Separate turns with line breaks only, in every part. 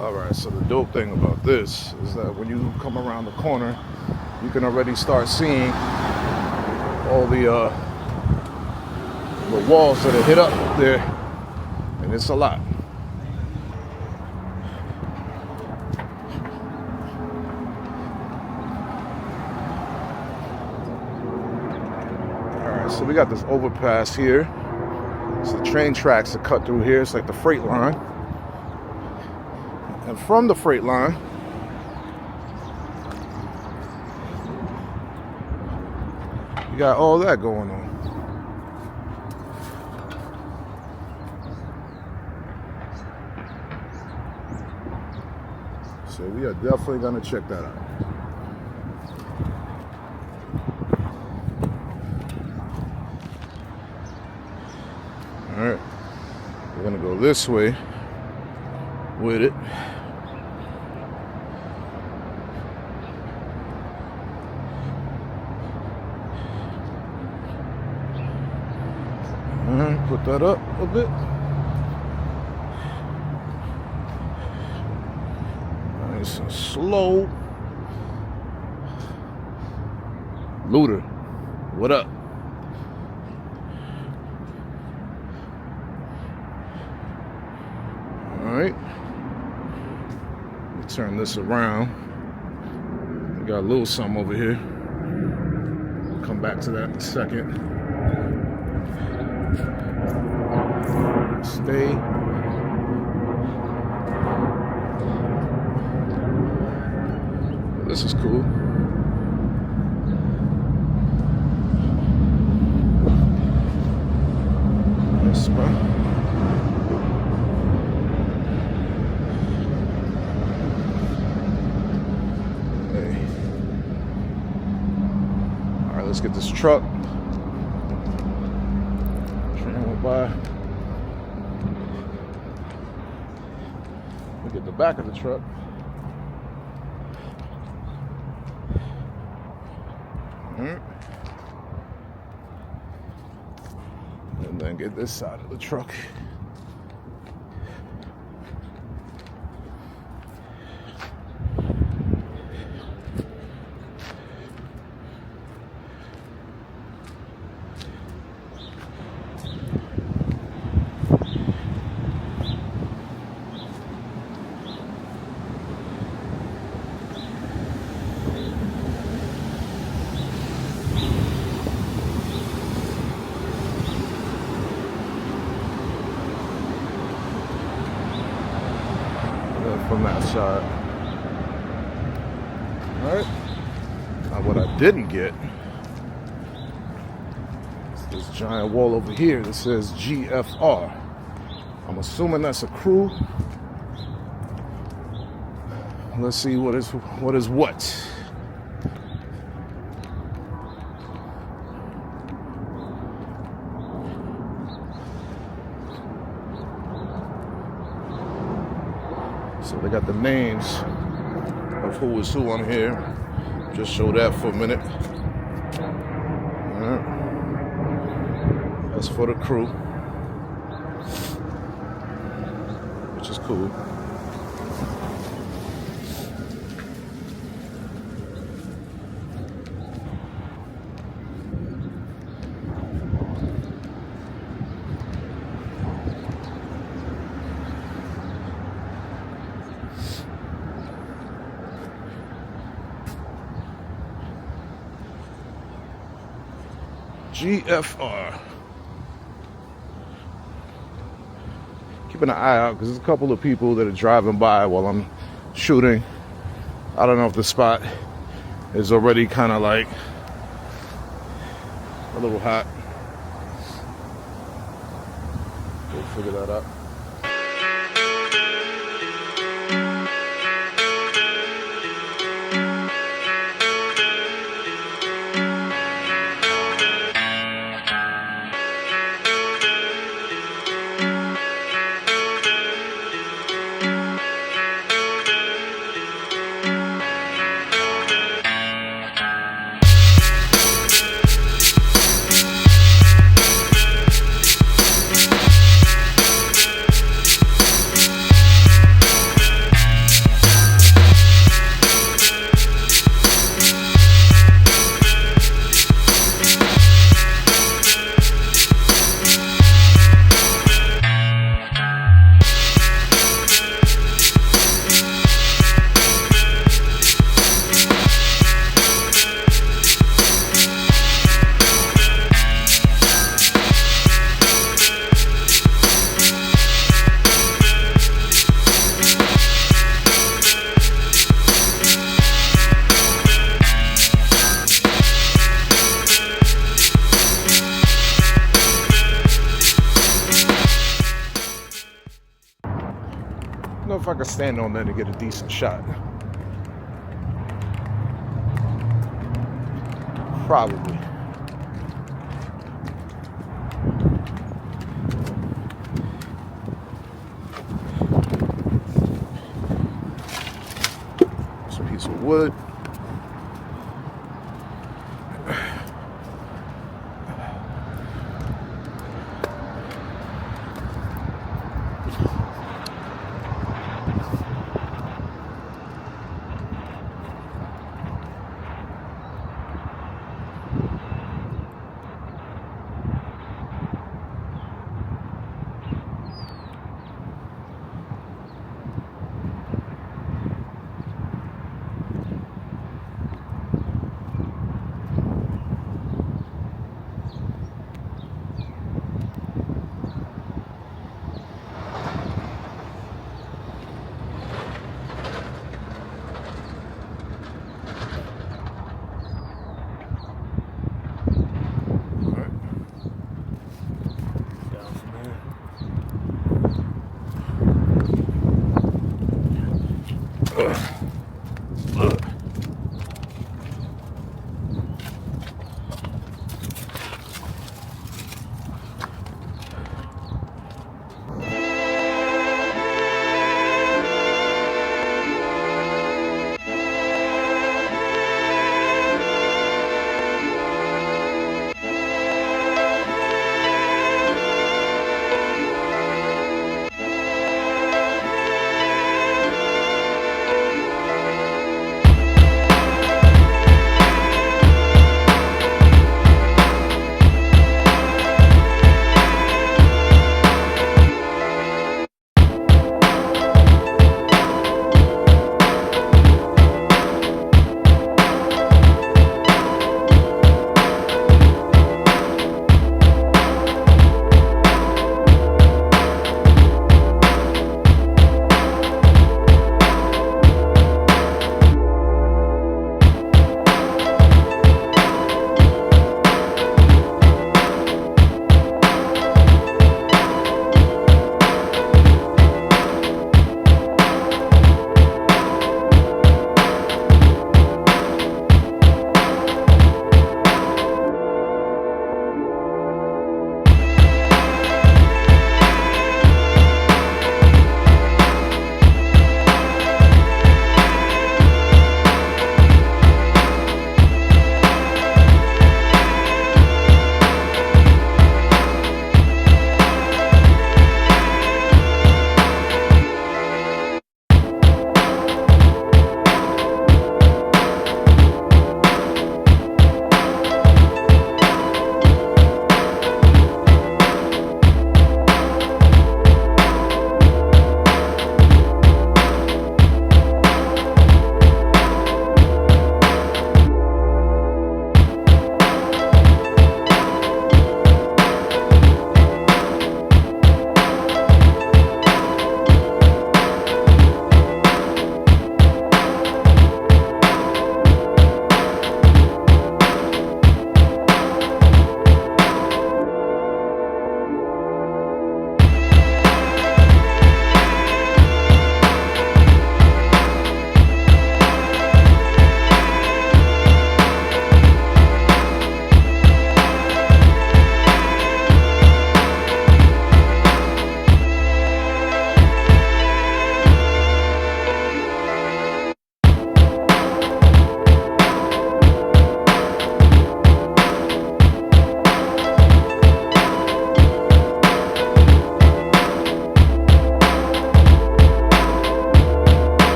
Alright, so the dope thing about this is that when you come around the corner, you can already start seeing all the walls that are hit up there, and it's a lot. Alright, so we got this overpass here. So the train tracks are cut through here. It's like the freight line. And from the freight line, you got all that going on. So we are definitely gonna check that out. All right, we're gonna go this way with it. All right, put that up a bit. Nice and slow. Looter, what up? All right, let me turn this around. We got a little something over here. We'll come back to that in a second. Stay. This is cool. Nice spot. Let's get this truck. Train went by. Look at the back of the truck. And then get this side of the truck. From that side. All right. Now what I didn't get is this giant wall over here that says GFR. I'm assuming that's a crew. Let's see what is what. So they got the names of who is who on here. Just show that for a minute. All right. That's for the crew, which is cool. GFR. Keeping an eye out because there's a couple of people that are driving by while I'm shooting. I don't know if the spot is already kind of like a little hot. We'll figure that out. I could stand on that and get a decent shot. Probably. Some piece of wood.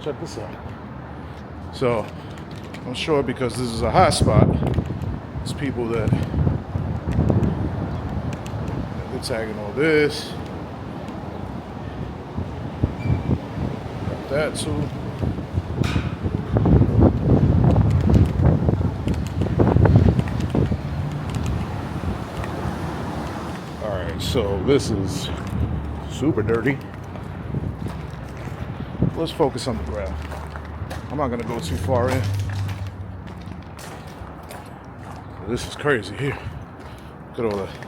Check this out. So I'm sure because this is a hot spot, there's people that they're tagging all this. Got that too. Alright, so this is super dirty. Let's focus on the Graff. I'm not gonna go too far in. This is crazy here. Look at all that.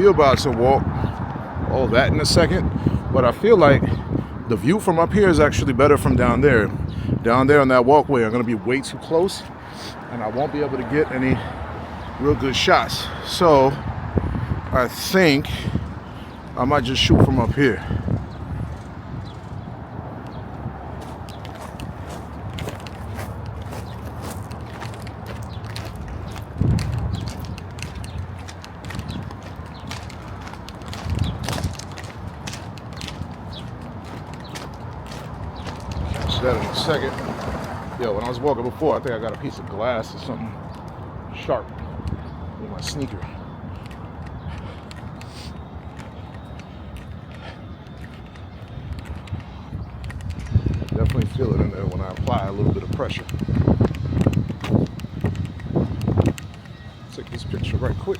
you're about to walk all that in a second, but I feel like the view from up here is actually better from down there. Down there on that walkway, I'm gonna be way too close, and I won't be able to get any real good shots. So I think I might just shoot from up here. Catch that in a second. Yo, when I was walking before, I think I got a piece of glass or something sharp in my sneaker. Definitely feel it in there when I apply a little bit of pressure. Take this picture right quick.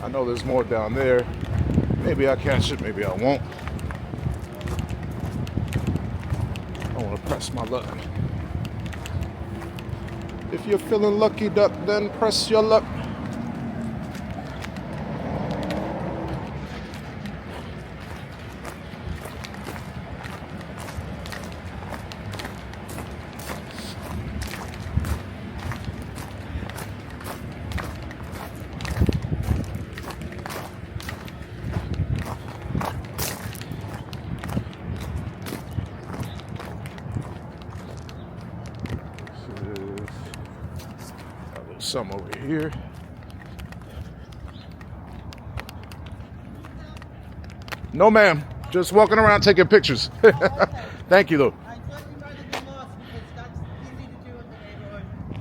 I know there's more down there. Maybe I'll catch it, maybe I won't. I want to press my luck. If you're feeling lucky, duck, then press your luck. Some over here. No, ma'am. Just walking around taking pictures. Thank you, though.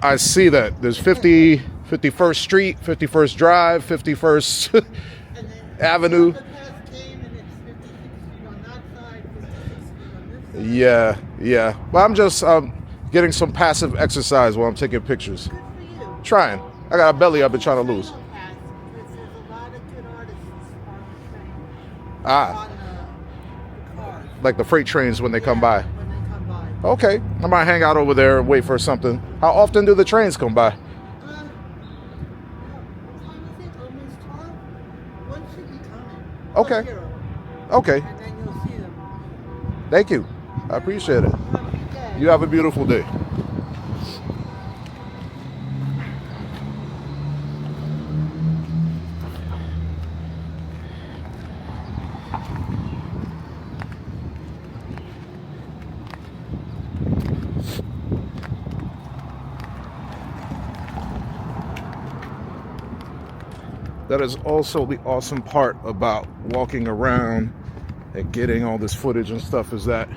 I see that. There's 51st Street, 51st Drive, 51st Avenue. Yeah. Well, I'm just getting some passive exercise while I'm taking pictures. Trying. I got a belly I've been trying to lose. Like the freight trains when they come by. Okay, I might hang out over there and wait for something. How often do the trains come by? Okay. Okay. Thank you. I appreciate it. You have a beautiful day. That is also the awesome part about walking around and getting all this footage and stuff, is that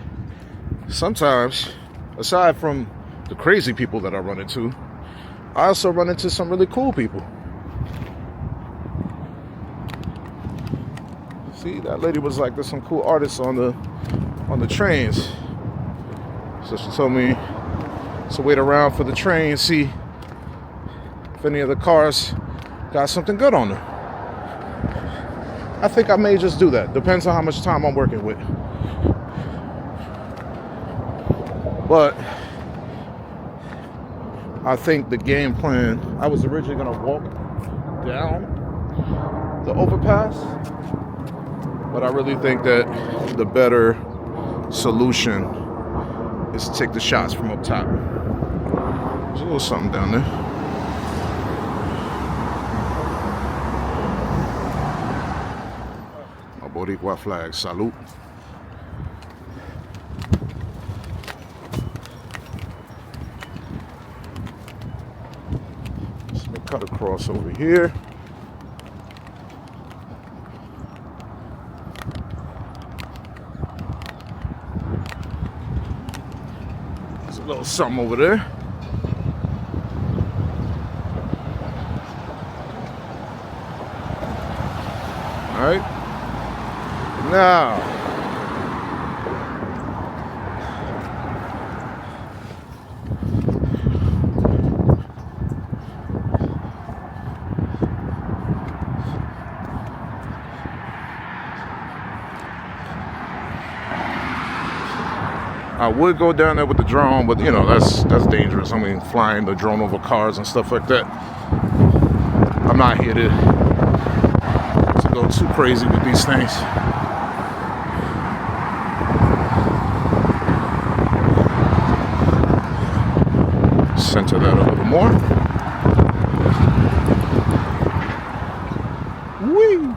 sometimes, aside from the crazy people that I run into, I also run into some really cool people. See, that lady was like, there's some cool artists on the trains. So she told me to wait around for the train, see if any of the cars got something good on them. I think I may just do that. Depends on how much time I'm working with. But I think the game plan, I was originally gonna walk down the overpass, but I really think that the better solution is to take the shots from up top. There's a little something down there. Boricua flag, salute. Let's cut across over here. There's a little something over there. All right. Now, I would go down there with the drone, but you know, that's dangerous. I mean, flying the drone over cars and stuff like that. I'm not here to go too crazy with these things. Center that a little more. Whee!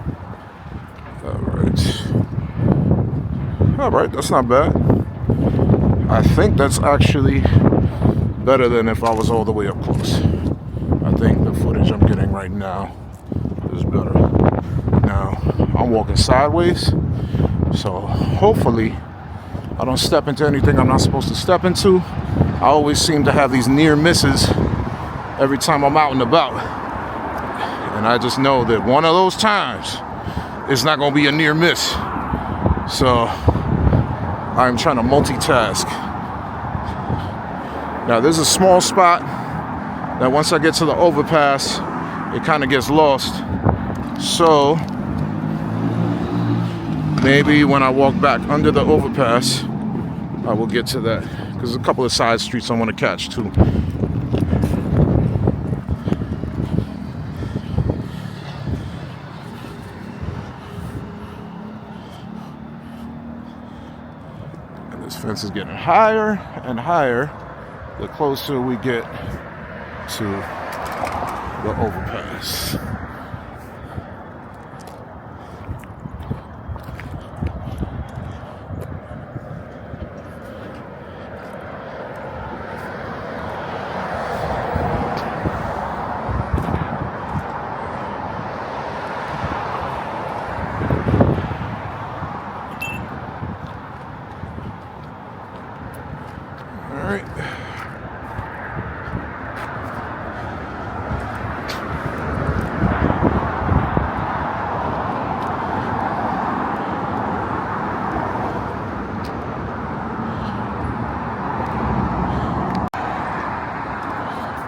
All right, that's not bad. I think that's actually better than if I was all the way up close. I think the footage I'm getting right now is better. Now, I'm walking sideways, so hopefully I don't step into anything I'm not supposed to step into. I always seem to have these near misses every time I'm out and about. And I just know that one of those times it's not going to be a near miss. So I'm trying to multitask. Now there's a small spot that once I get to the overpass, it kind of gets lost. So maybe when I walk back under the overpass, I will get to that. Because there's a couple of side streets I want to catch too. And this fence is getting higher and higher the closer we get to the overpass.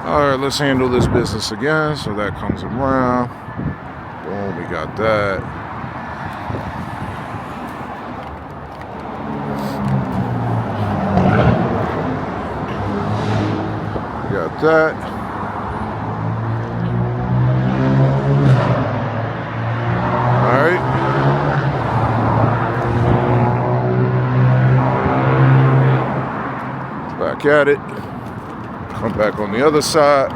Alright, let's handle this business again. So that comes around. Boom, we got that. We got that. Alright. Back at it. Come back on the other side.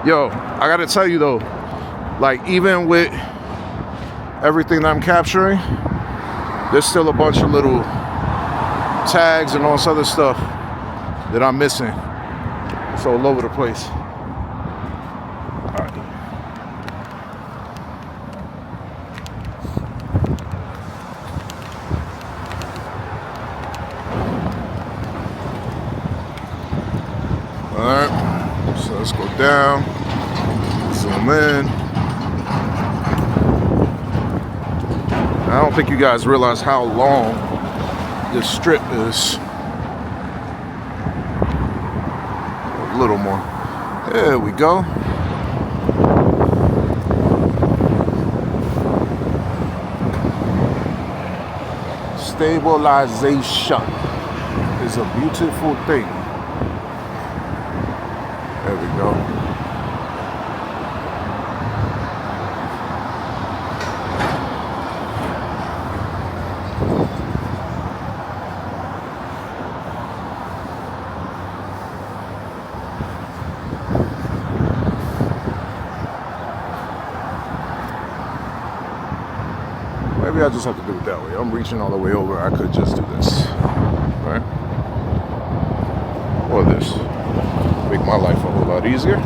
Yo, I gotta tell you though, like even with everything that I'm capturing, there's still a bunch of little tags and all this other stuff that I'm missing. It's all over the place. All right. Alright, so let's go down, zoom in. I don't think you guys realize how long this strip is. A little more. There we go. Stabilization is a beautiful thing. There we go. Maybe I just have to do it that way. I'm reaching all the way over. I could just do this, right? Or this. Make my life a whole lot easier. Hey,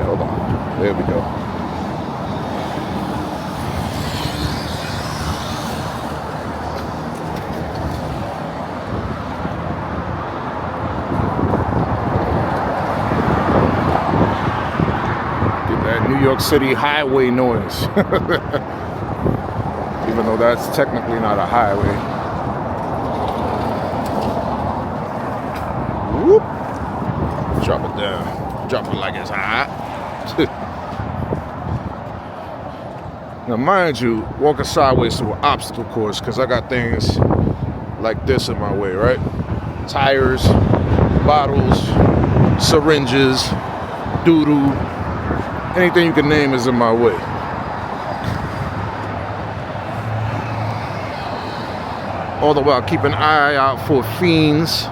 hold on. There we go. Get that New York City highway noise. Even though that's technically not a highway. Whoop. Drop it down. Drop it like it's hot. Now, mind you, walking sideways through an obstacle course because I got things like this in my way, right? Tires, bottles, syringes, doo-doo, anything you can name is in my way. All the while keep an eye out for fiends,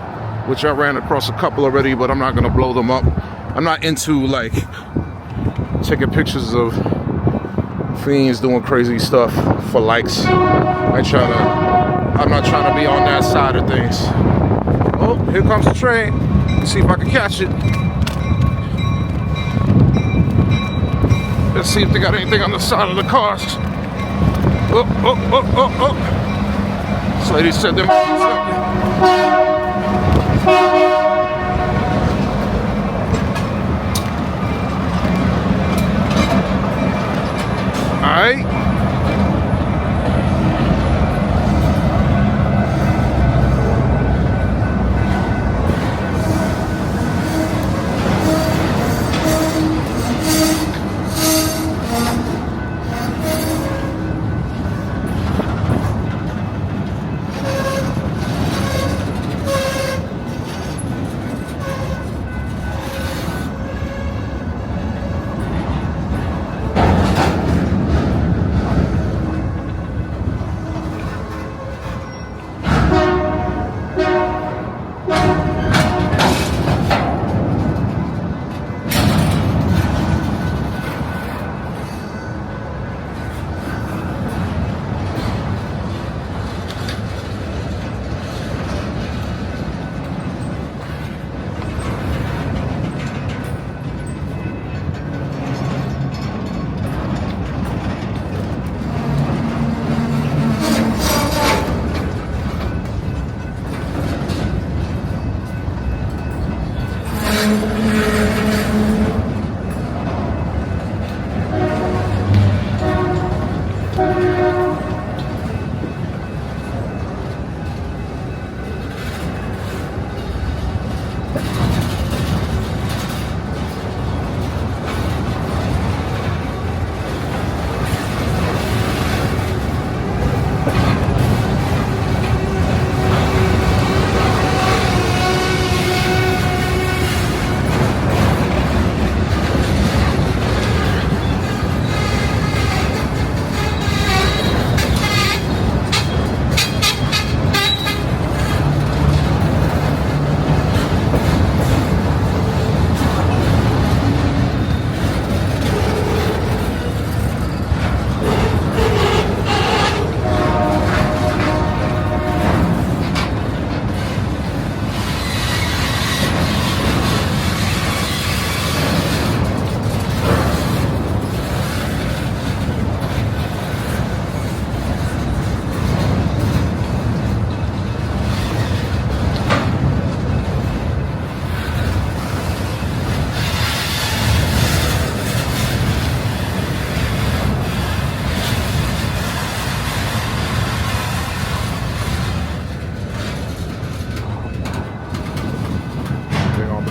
which I ran across a couple already, but I'm not gonna blow them up. I'm not into like taking pictures of fiends doing crazy stuff for likes. I'm not trying to be on that side of things. Oh, here comes the train. Let's see if I can catch it. Let's see if they got anything on the side of the cars. Oh, oh, oh, oh, oh. This lady said there might be something. All right.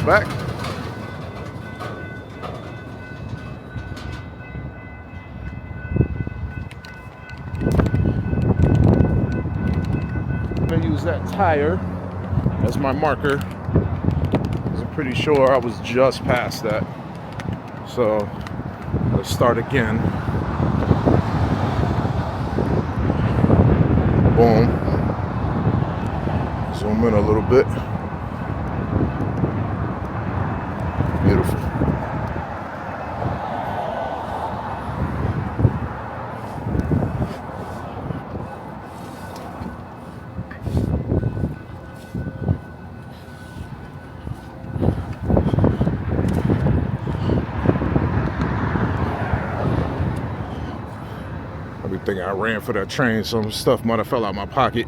Back. I'm gonna use that tire as my marker, because I'm pretty sure I was just past that. So let's start again. Boom. Zoom in a little bit. Beautiful. Everything I ran for that train, some stuff might have fell out my pocket.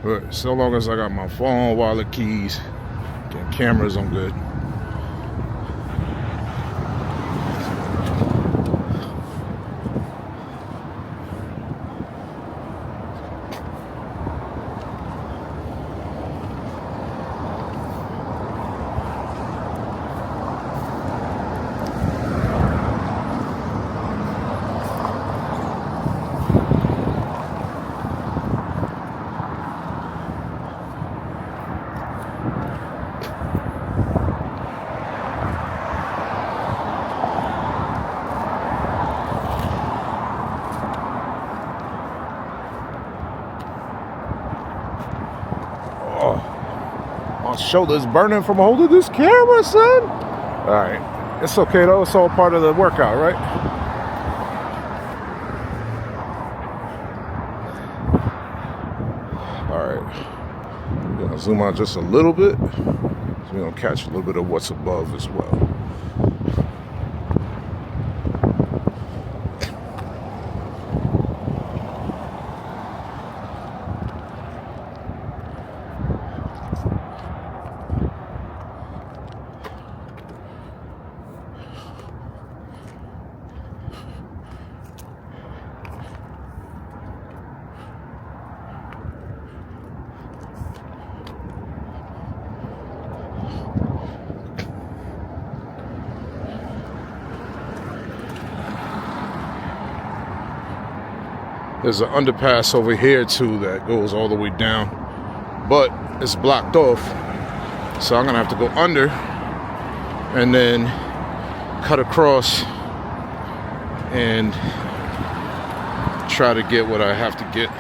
But so long as I got my phone, wallet, keys, and cameras, I'm good. shoulder's burning from holding this camera, son. All right, it's okay though. It's all part of the workout, right? All right, we're gonna zoom out just a little bit, so we're gonna catch a little bit of what's above as well. There's an underpass over here too that goes all the way down, but it's blocked off. So I'm gonna have to go under and then cut across and try to get what I have to get.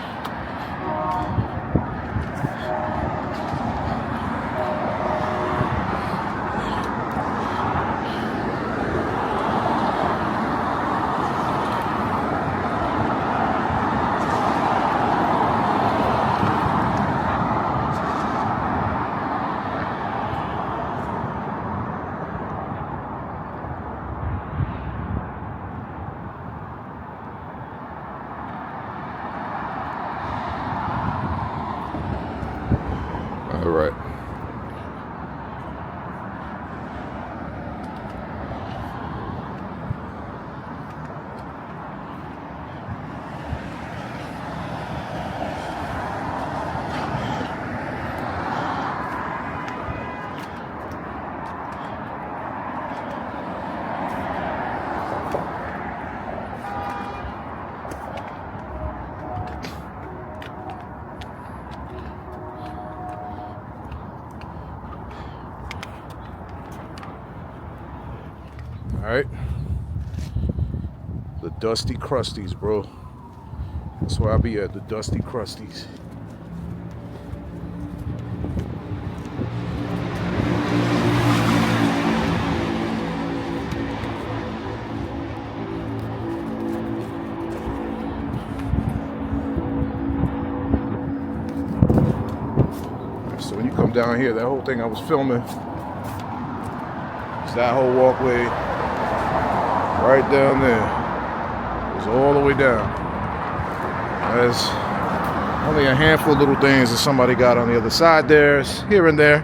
All right. All right, the Dusty Crusties, bro. That's where I be at, the Dusty Crusties. So when you come down here, that whole thing I was filming, it's that whole walkway. Right down there. It's all the way down. There's only a handful of little things that somebody got on the other side there, here and there.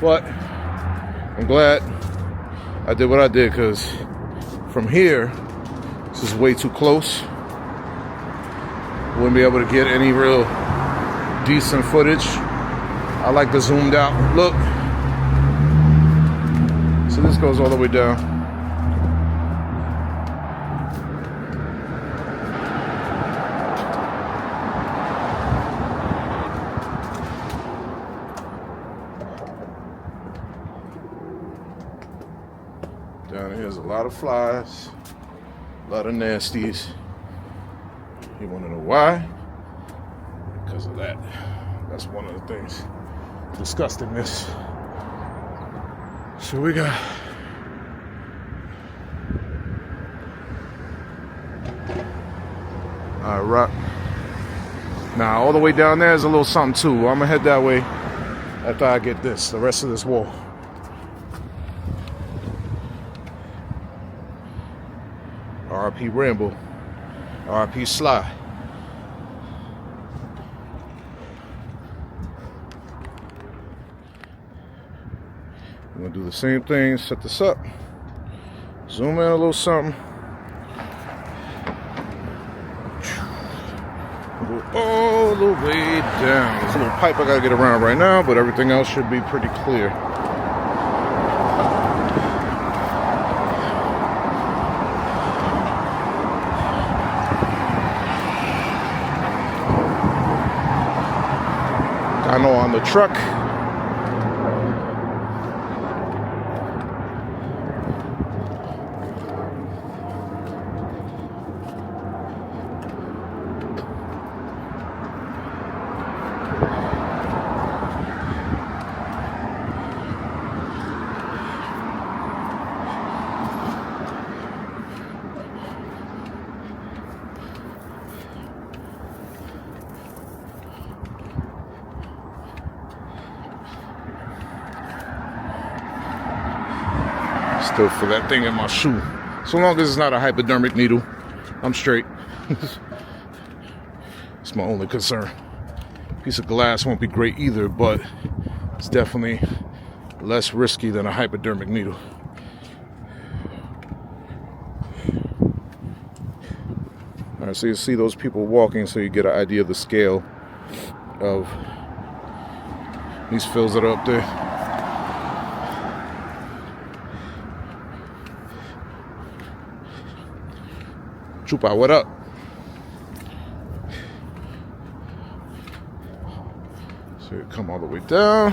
But I'm glad I did what I did, because from here, this is way too close. Wouldn't be able to get any real decent footage. I like the zoomed out look. So this goes all the way down. Down here's a lot of flies, a lot of nasties. You want to know why? Because of that. That's one of the things. Disgustingness. So we got rock. Now all the way down there is a little something too. I'm gonna head that way after I get this, the rest of this wall. RP Ramble, RP Sly. I'm gonna do the same thing, set this up, zoom in a little something, go all the way down. There's a little pipe I gotta get around right now, but everything else should be pretty clear. I know on the truck. Still feel that thing in my shoe. So long as it's not a hypodermic needle, I'm straight. It's my only concern. Piece of glass won't be great either, but it's definitely less risky than a hypodermic needle. All right, so you see those people walking, so you get an idea of the scale of these fields that are up there. Chupa, what up? So you come all the way down.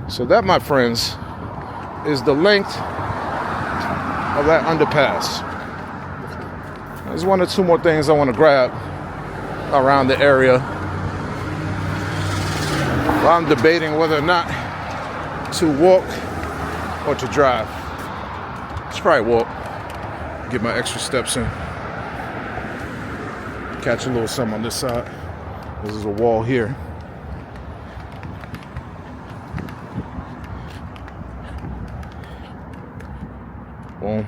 So that, my friends, is the length of that underpass. There's one or two more things I want to grab around the area. Well, I'm debating whether or not to walk or to drive. Let's probably walk. Get my extra steps in. Catch a little something on this side. This is a wall here. Boom.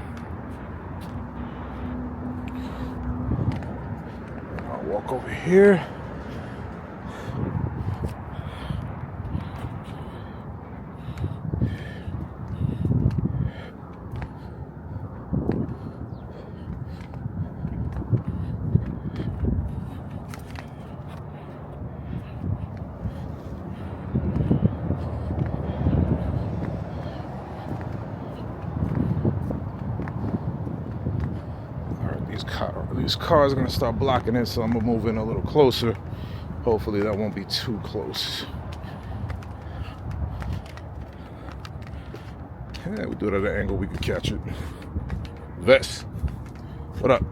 I'll walk over here. These cars are gonna start blocking it, so I'm gonna move in a little closer. Hopefully that won't be too close. Yeah, we do it at an angle we can catch it. Vest, what up?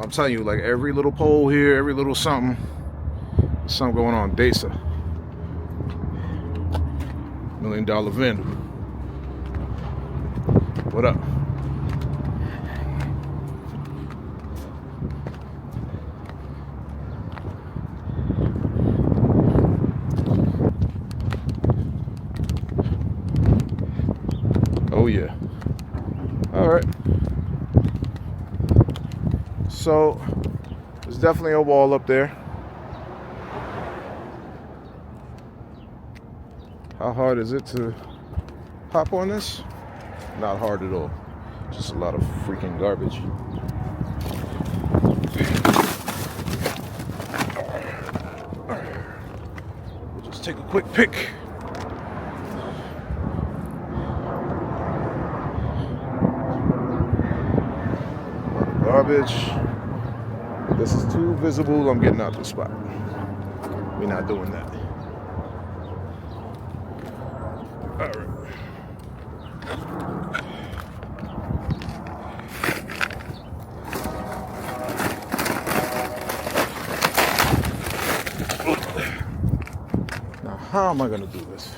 I'm telling you, like every little pole here, every little something going on. Desa, $1 million vendor. What up? Oh yeah. All right. So there's definitely a wall up there. How hard is it to hop on this? Not hard at all. Just a lot of freaking garbage. All right. We'll just take a quick pick. Garbage. This is too visible. I'm getting out the spot. We're not doing that. All right. Now, how am I going to do this?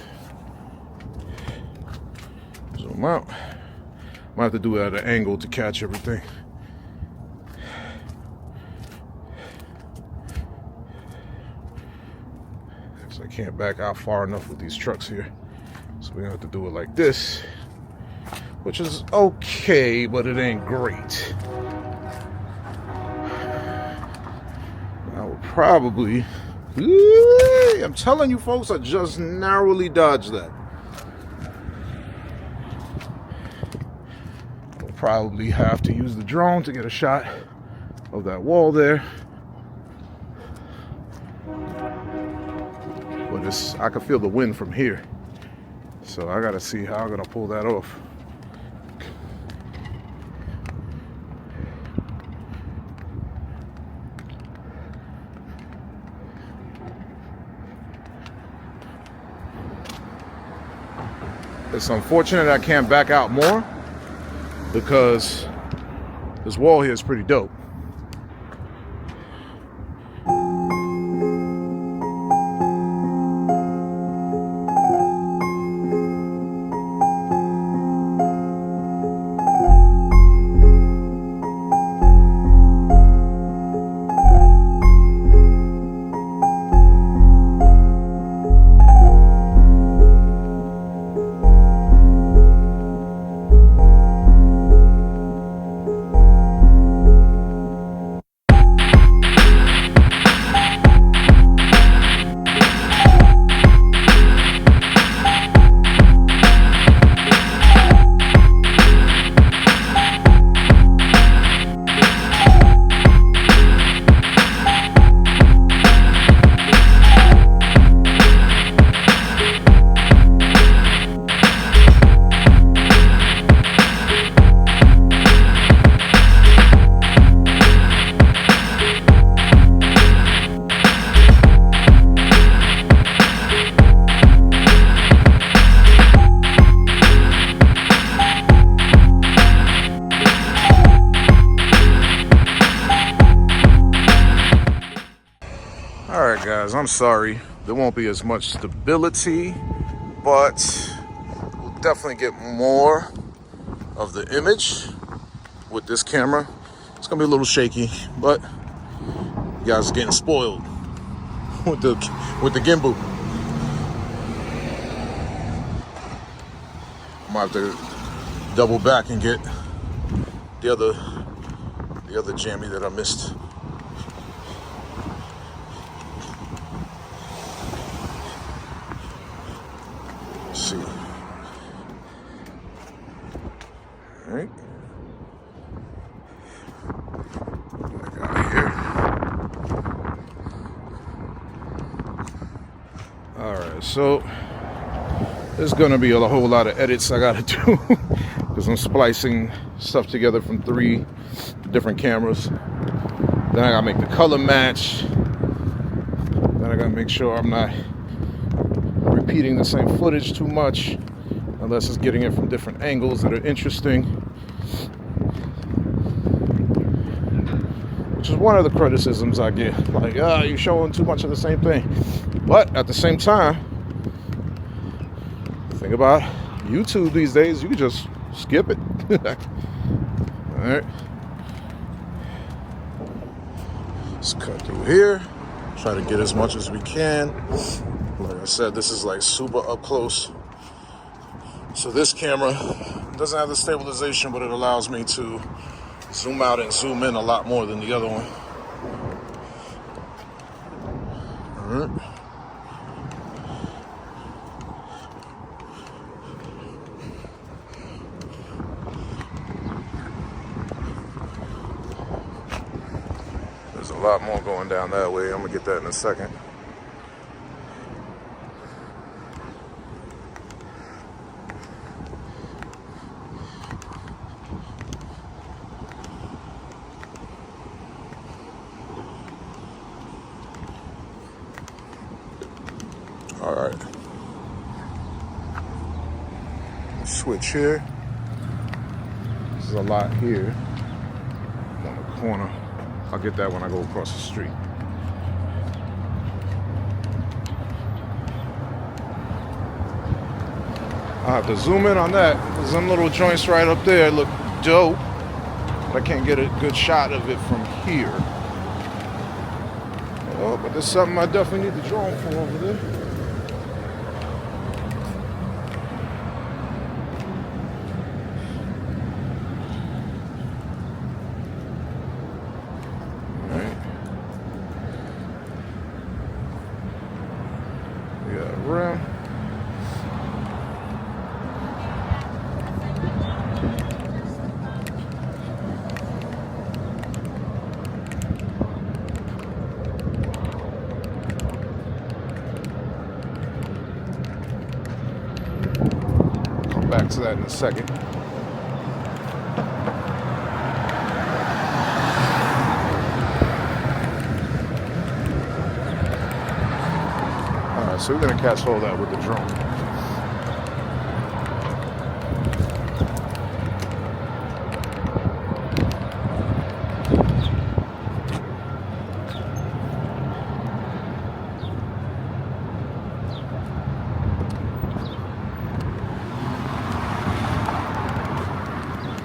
Zoom out. I might have to do it at an angle to catch everything. I can't back out far enough with these trucks here, so we're gonna have to do it like this, which is okay, but it ain't great. I will probably, I'm telling you folks, I just narrowly dodged that. I'll probably have to use the drone to get a shot of that wall there. But I can feel the wind from here, so I gotta see how I'm gonna pull that off. It's unfortunate I can't back out more because this wall here is pretty dope. I'm sorry, there won't be as much stability, but we'll definitely get more of the image with this camera. It's gonna be a little shaky, but you guys are getting spoiled with the gimbal. I might have to double back and get the other jammy that I missed. Let's see. All right. Back out here. All right, so there's gonna be a whole lot of edits I gotta do because I'm splicing stuff together from 3 different cameras. Then I gotta make the color match. Then I gotta make sure I'm not repeating the same footage too much, unless it's getting it from different angles that are interesting. Which is one of the criticisms I get. Like, you're showing too much of the same thing. But at the same time, think about YouTube these days, you can just skip it. All right. Let's cut through here. Try to get as much as we can. Like I said, this is like super up close. So this camera doesn't have the stabilization, but it allows me to zoom out and zoom in a lot more than the other one. All right. There's a lot more going down that way. I'm gonna get that in a second. All right. Switch here. This is a lot here on the corner. I'll get that when I go across the street. I'll have to zoom in on that. There's some little joints right up there look dope, but I can't get a good shot of it from here. Oh, but there's something I definitely need to draw from over there. Back to that in a second. All right, so we're gonna catch hold of that with the drone.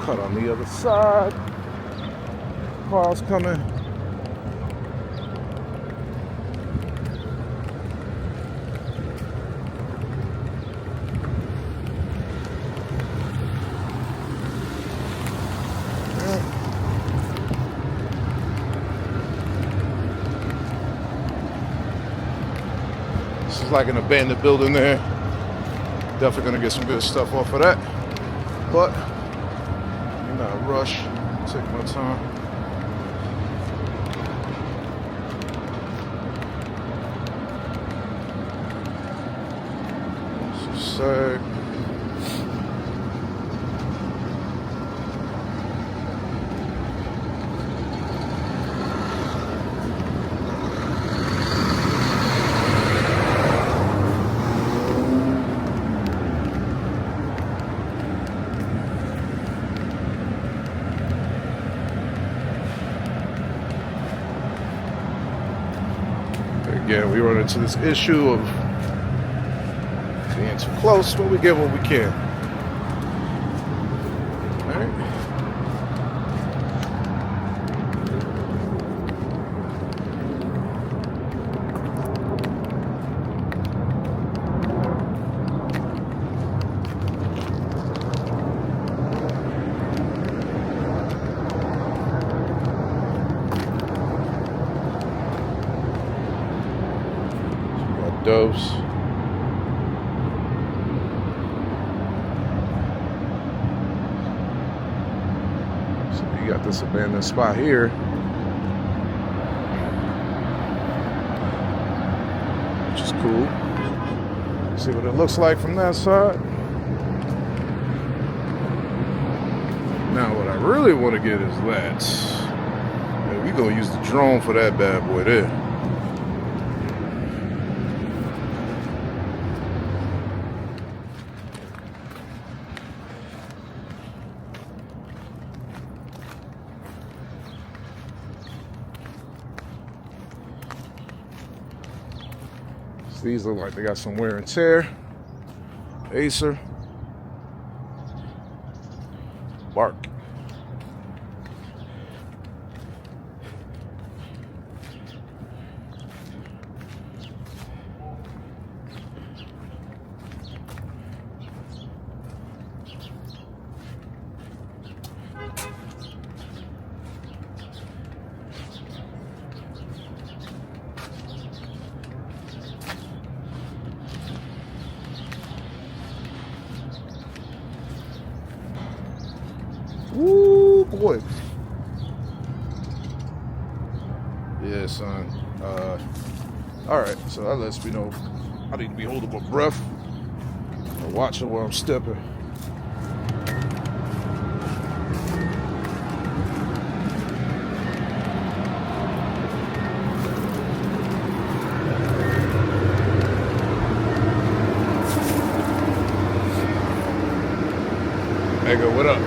Cut on the other side. Car's coming. This is like an abandoned building there. Definitely gonna get some good stuff off of that. But not rush, take my time. So again. We run into this issue of being too close, but we get what we can. All right. Doves. So you got this abandoned spot here. Which is cool. See what it looks like from that side. Now what I really want to get is that. Man, we gonna use the drone for that bad boy there. These look like they got some wear and tear. Acer. Bark. Woo, boy. Yeah, son. Alright, so that lets me know I need to be holding my breath and watching where I'm stepping. Mecca, what up?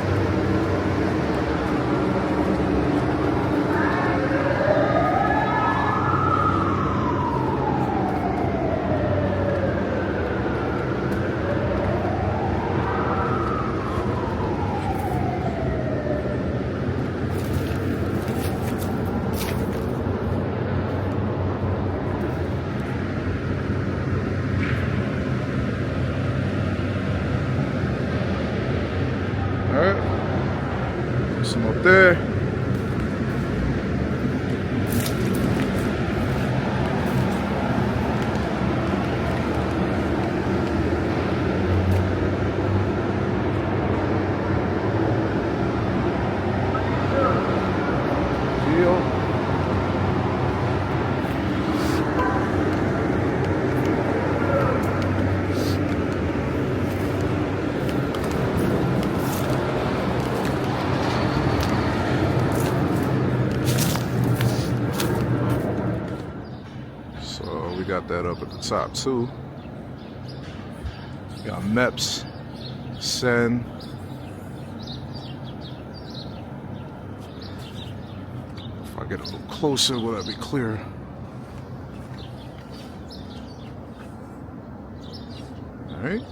Alright, some up there. We got that up at the top too. We got MEPS, SEN. If I get a little closer, will that be clear? All right.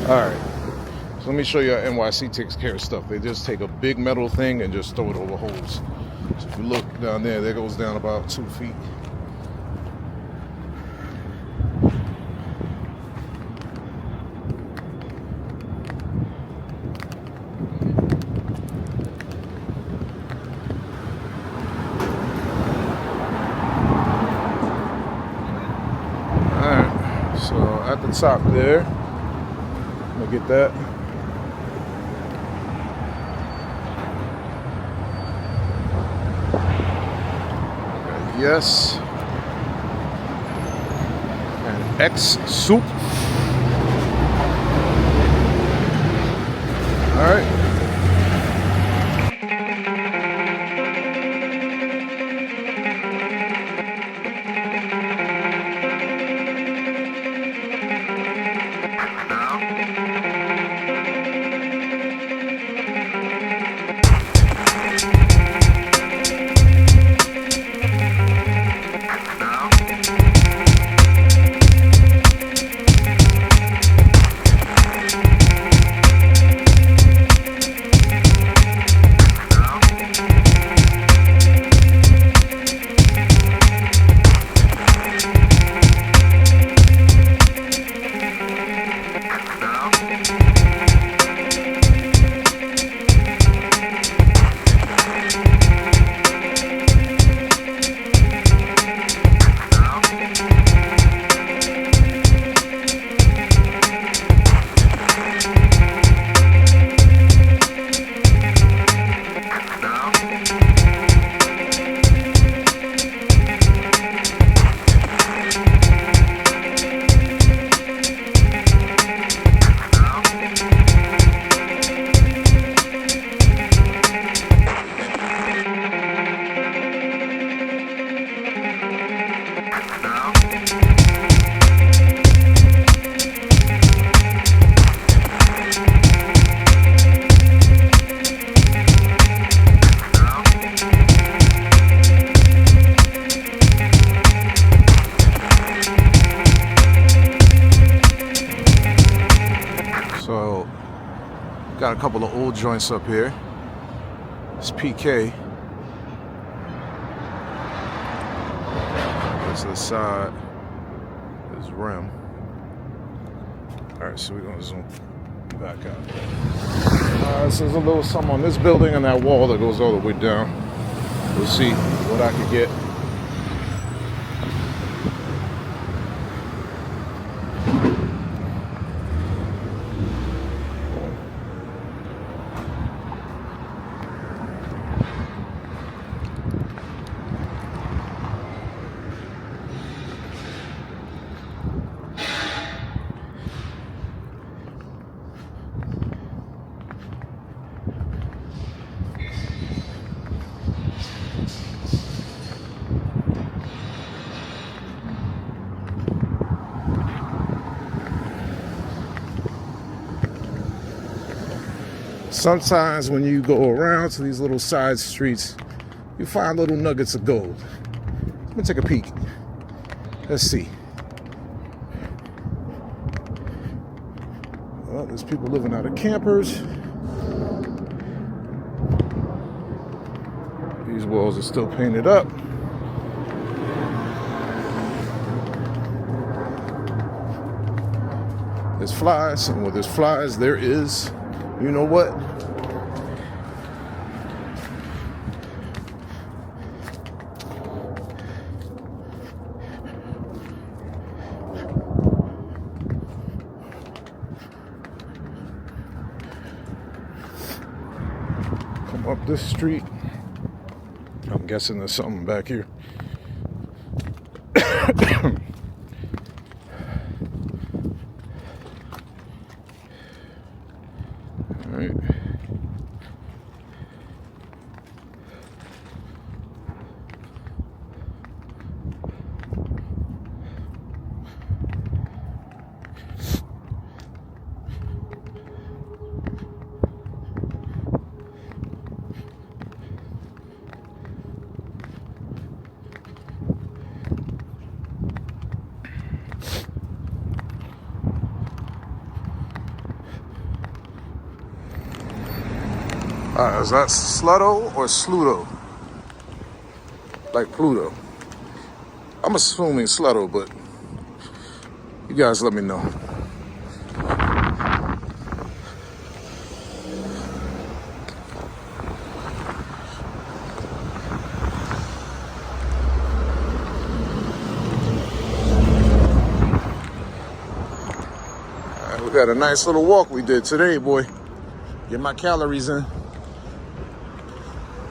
Alright, so let me show you how NYC takes care of stuff. They just take a big metal thing and just throw it over holes. So if you look down there, that goes down about 2 feet. Alright, so at the top there, get that. Yes. And X soup. All right. So, got a couple of old joints up here. It's PK. That's the side. There's rim. Alright, so we're gonna zoom back out. So there's a little something on this building and that wall that goes all the way down. We'll see what I can get. Sometimes when you go around to these little side streets, you find little nuggets of gold. Let me take a peek. Let's see. Well, there's people living out of campers. These walls are still painted up. There's flies, and where there's flies, there is, you know what? Come up this street. I'm guessing there's something back here. All right. Is that Slutto or Sluto? Like Pluto. I'm assuming Slutto, but you guys let me know. All right, we got a nice little walk we did today, boy. Get my calories in.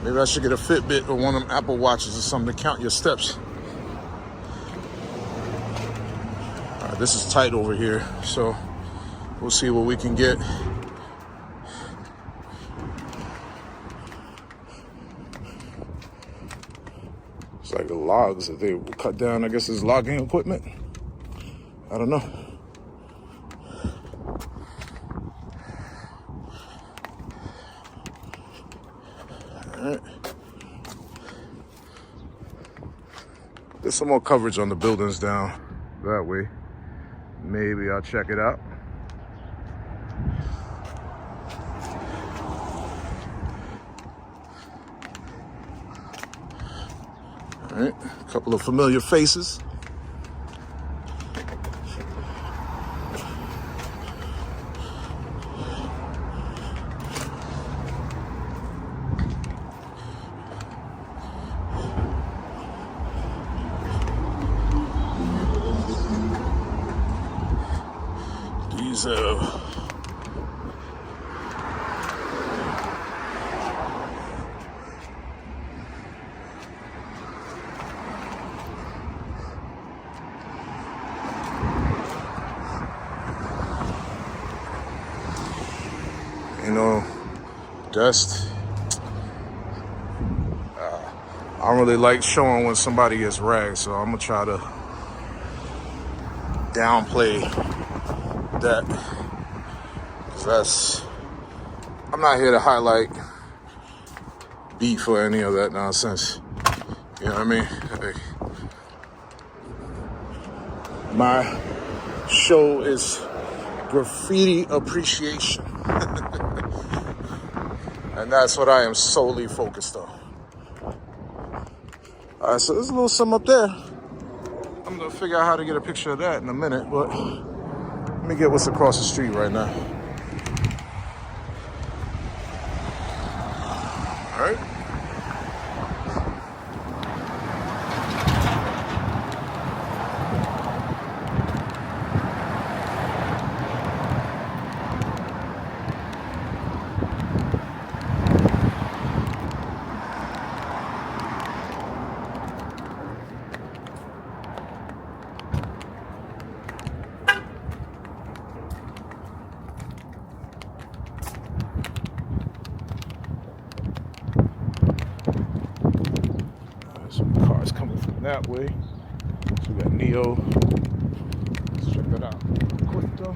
Maybe I should get a Fitbit or one of them Apple Watches or something to count your steps. This is tight over here, so we'll see what we can get. It's like the logs that they cut down. I guess it's logging equipment. I don't know. All right. There's some more coverage on the buildings down that way. Maybe I'll check it out. All right, a couple of familiar faces. These you know, dust. I don't really like showing when somebody gets ragged, so I'm gonna try to downplay that, because I'm not here to highlight beef or any of that nonsense. You know what I mean? Hey, my show is graffiti appreciation. And that's what I am solely focused on. All right, so there's a little something up there. I'm gonna figure out how to get a picture of that in a minute, but let me get what's across the street right now. All right. Some cars coming from that way. So we got Neo. Let's check that out quick though.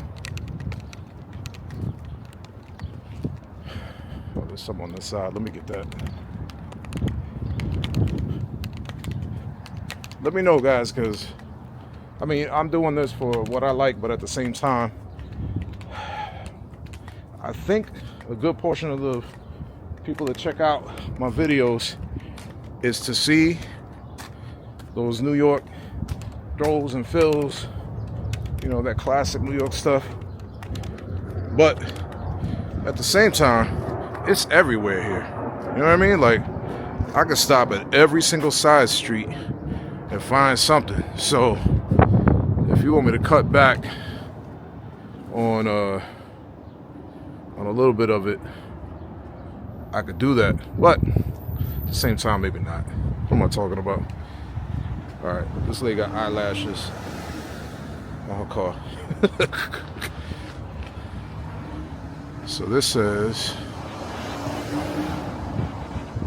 Oh, there's some on the side. Let me get that. Let me know, guys, because I mean, I'm doing this for what I like, but at the same time, I think a good portion of the people that check out my videos is to see those New York throws and fills, you know, that classic New York stuff. But at the same time, it's everywhere here. You know what I mean? Like, I could stop at every single side street and find something. So if you want me to cut back on a little bit of it, I could do that. But at the same time, maybe not. What am I talking about? All right, this lady got eyelashes on her car. So this says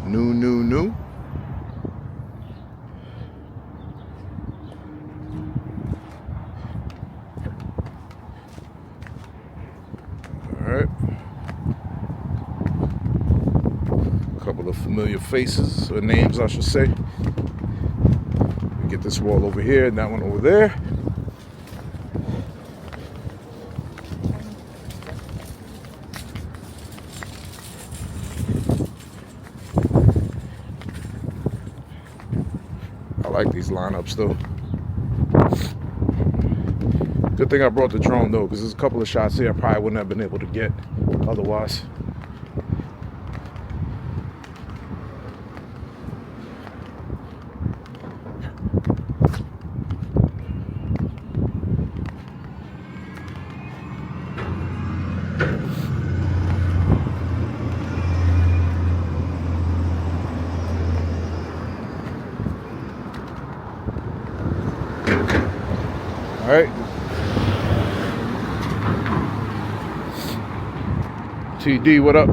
new. All right. A couple of familiar faces, or names I should say. Get this wall over here and that one over there. I like these lineups though. Good thing I brought the drone though, because there's a couple of shots here I probably wouldn't have been able to get otherwise. All right, TD, what up?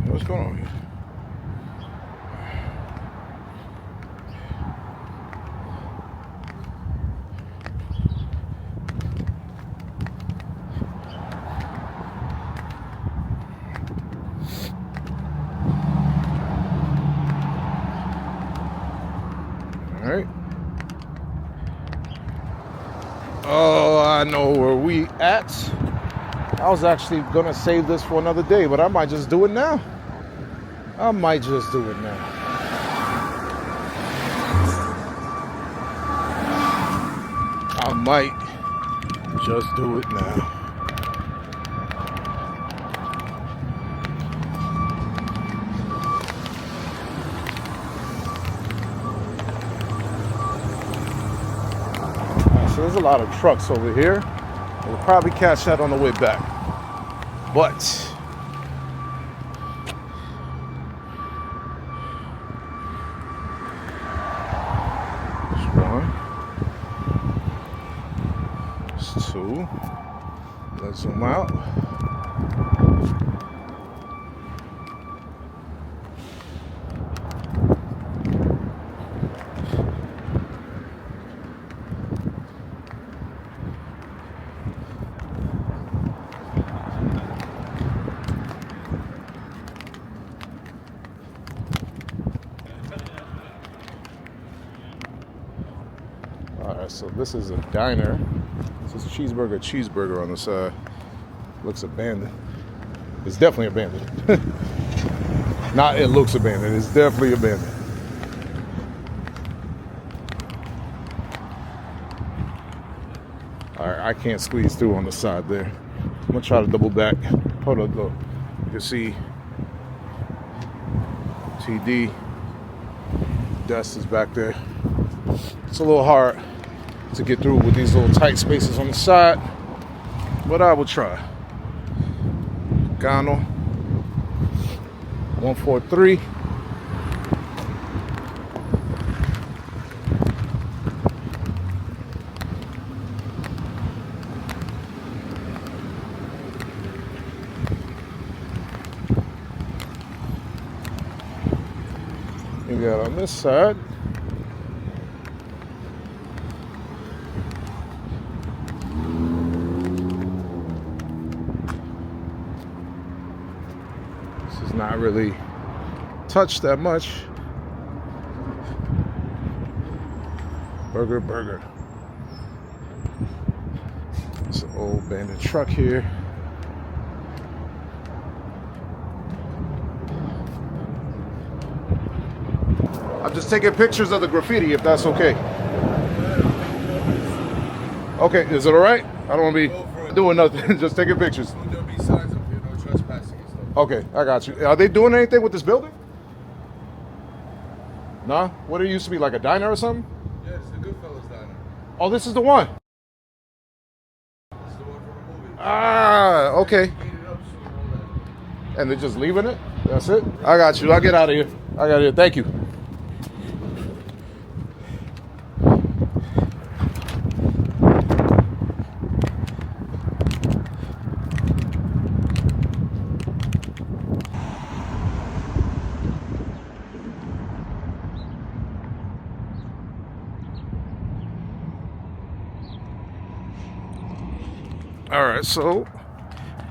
What's going on here? All right. Oh, I know where we at. I was actually gonna save this for another day, but I might just do it now. I might just do it now. I might just do it now. So there's a lot of trucks over here. We'll probably catch that on the way back. But there's one. There's two. Let's zoom out. Alright, so this is a diner. This is cheeseburger on the side. Looks abandoned. It's definitely abandoned. Not it looks abandoned, it's definitely abandoned. Alright, I can't squeeze through on the side there. I'm gonna try to double back. Hold on, look. You can see TD. Dust is back there. It's a little hard to get through with these little tight spaces on the side, but I will try. Gano 143. You got on this side. Not really touched that much. Burger. It's an old abandoned truck here. I'm just taking pictures of the graffiti, if that's okay. Okay, is it all right? I don't want to be doing nothing, just taking pictures.
There'll be signs up here, no trespassing and stuff.
Okay, I got you. Are they doing anything with this building? Nah? What it used to be, like a diner or something?
Yeah, it's the Goodfellas diner.
Oh, this is the one.
This is the one from the movie.
Ah, okay.
Clean it up soon, all that.
And they're just leaving it? That's it? I got you. I'll get out of here. I got it. Thank you. All right, so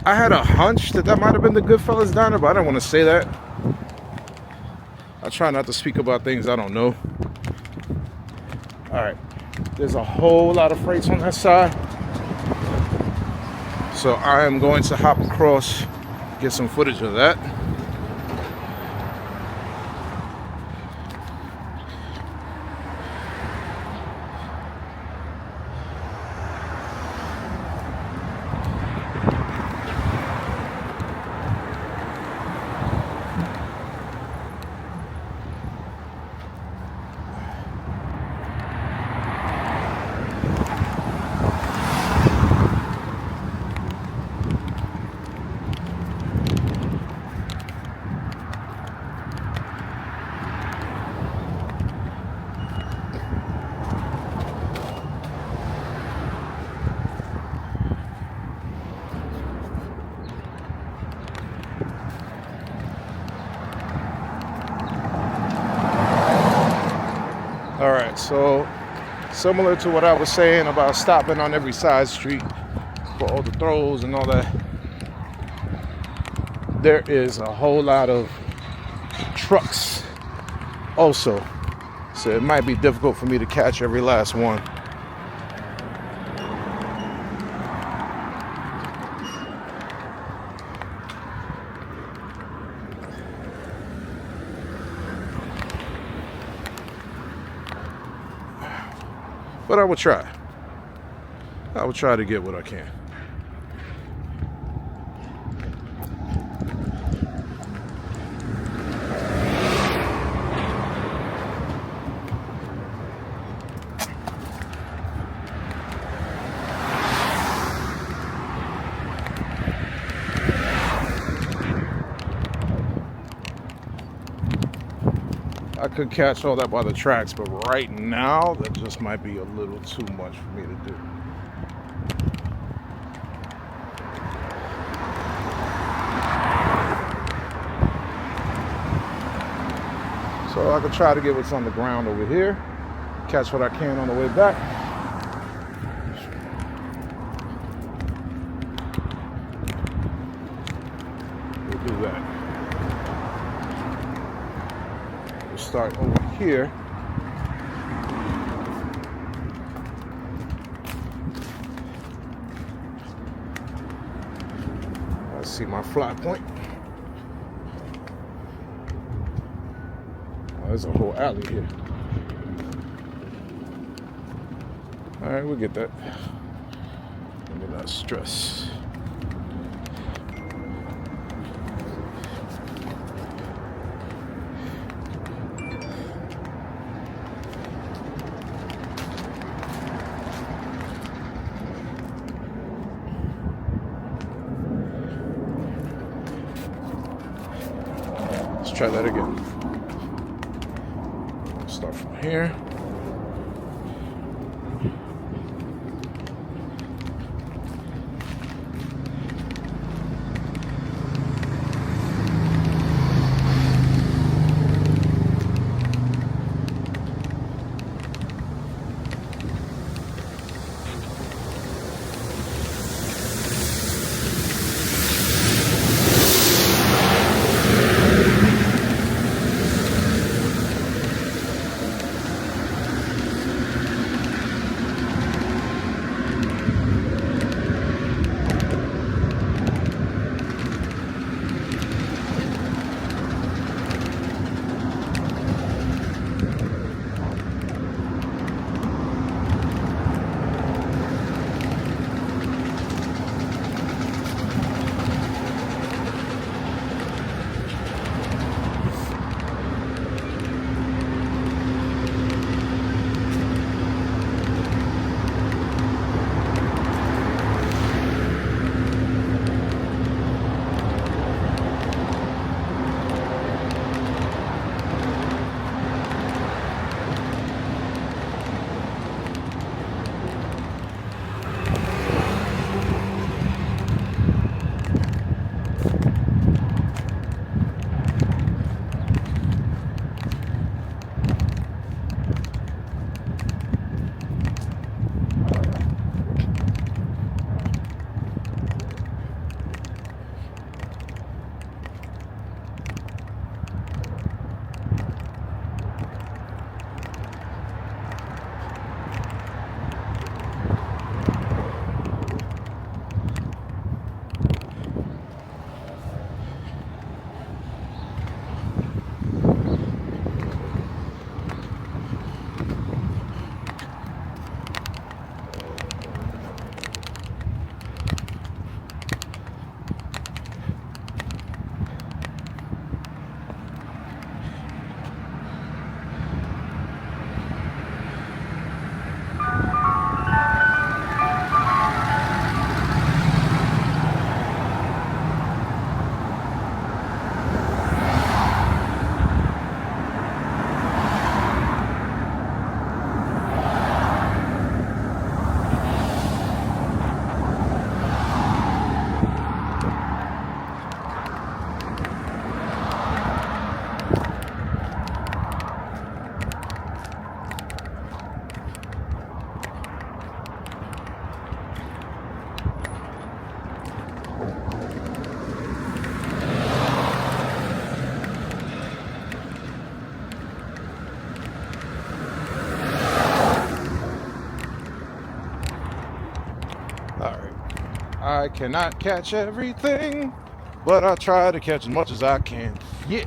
I had a hunch that might have been the Goodfellas diner, but I didn't want to say that. I try not to speak about things I don't know. All right, there's a whole lot of freights on that side. So I am going to hop across, get some footage of that. right, so similar to what I was saying about stopping on every side street for all the throws and all that, there is a whole lot of trucks also. So it might be difficult for me to catch every last one. But I will try. I will try to get what I can. I could catch all that by the tracks, but right now, that just might be a little too much for me to do. So I could try to get what's on the ground over here, catch what I can on the way back. We'll do that. We'll start over here. I see my flat point. Oh, there's a whole alley here. All right, we'll get that. Let me not stress. Let's try that again. Start from here. I cannot catch everything, but I try to catch as much as I can. Yeah.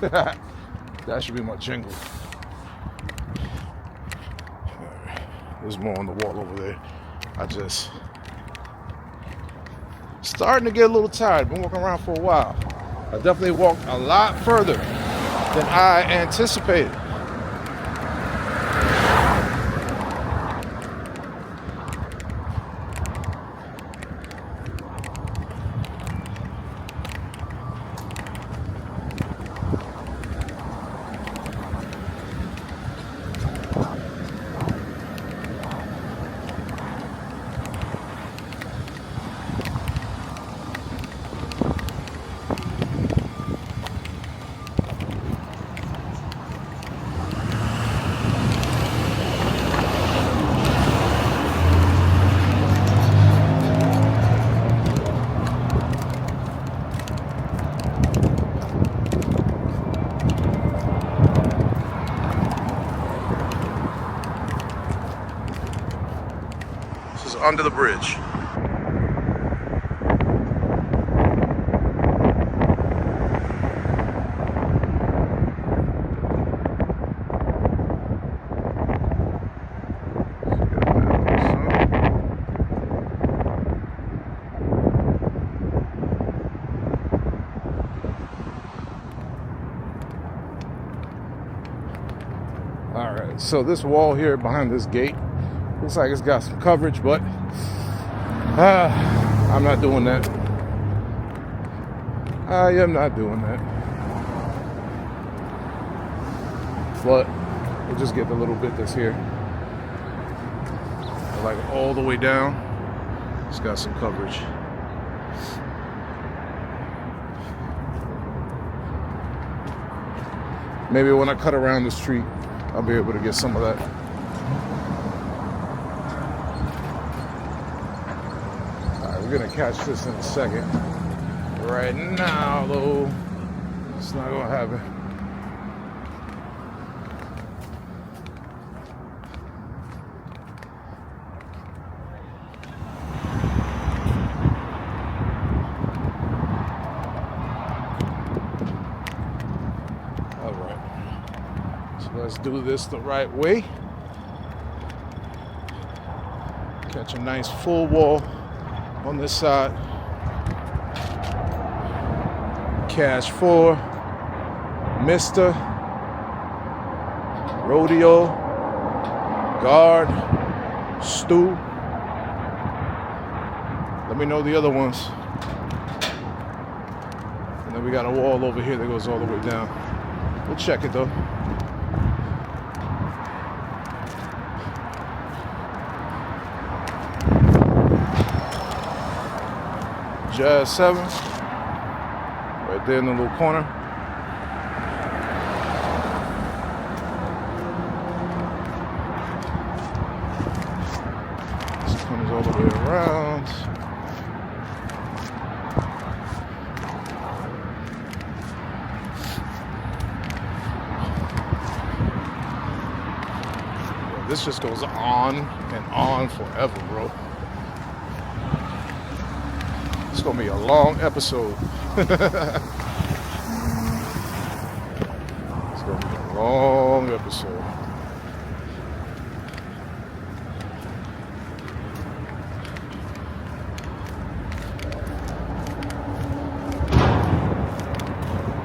That should be my jingle. There's more on the wall over there. I just starting to get a little tired. Been walking around for a while. I definitely walked a lot further than I anticipated. Under the bridge. All right, so this wall here behind this gate looks like it's got some coverage, but I'm not doing that. I am not doing that. But we'll just get the little bit that's here. Like all the way down, it's got some coverage. Maybe when I cut around the street, I'll be able to get some of that. We're gonna catch this in a second. Right now, though, it's not gonna happen. All right, so let's do this the right way. Catch a nice full wall on this side. Cash 4, Mr. Rodeo, Guard, Stu. Let me know the other ones. And then we got a wall over here that goes all the way down. We'll check it though. Jazz 7, right there in the little corner. This comes all the way around. This just goes on and on forever, bro. It's gonna be a long episode. It's gonna be a long episode.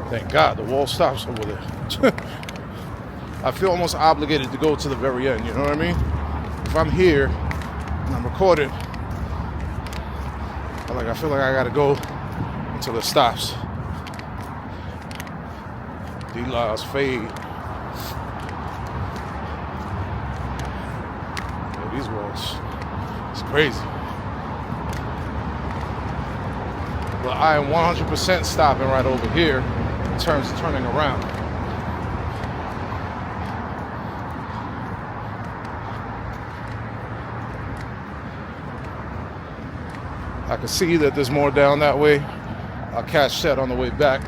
Thank God the wall stops over there. I feel almost obligated to go to the very end, you know what I mean? If I'm here and I'm recording, I feel like I gotta go until it stops. D-Laws fade. Yeah, these walls, it's crazy. But I am 100% stopping right over here in terms of turning around. I can see that there's more down that way. I'll catch that on the way back.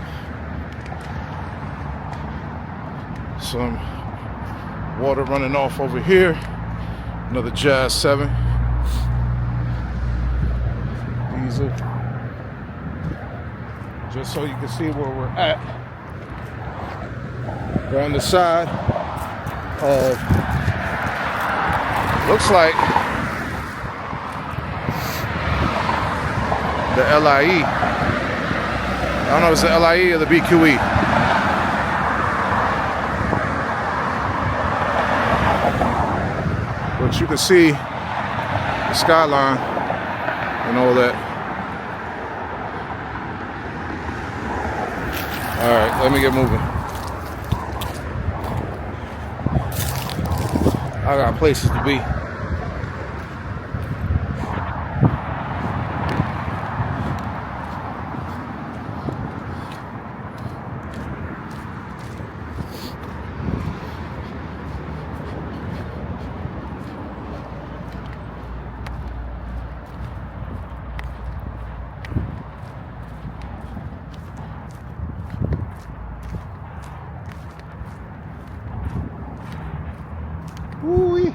Some water running off over here. Another Jazz 7. diesel, just so you can see where we're at. We're on the side of, looks like the LIE. I don't know if it's the LIE or the BQE. But you can see the skyline and all that. All right, let me get moving. I got places to be. Woo-wee.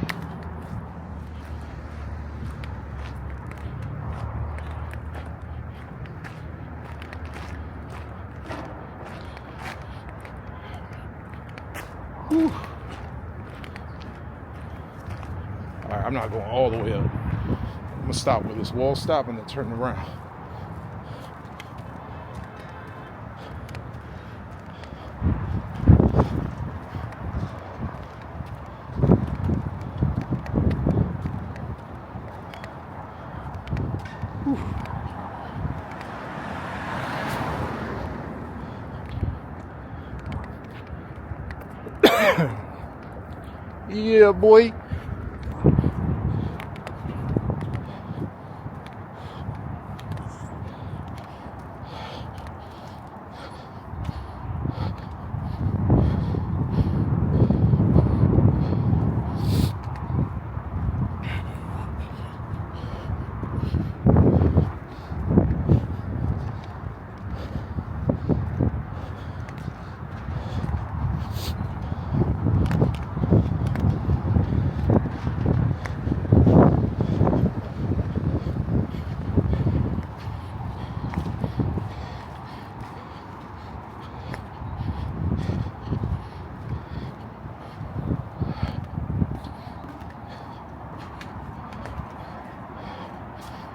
Whew. All right, I'm not going all the way up. I'm gonna stop where this wall stop and then turn around. Yeah, boy.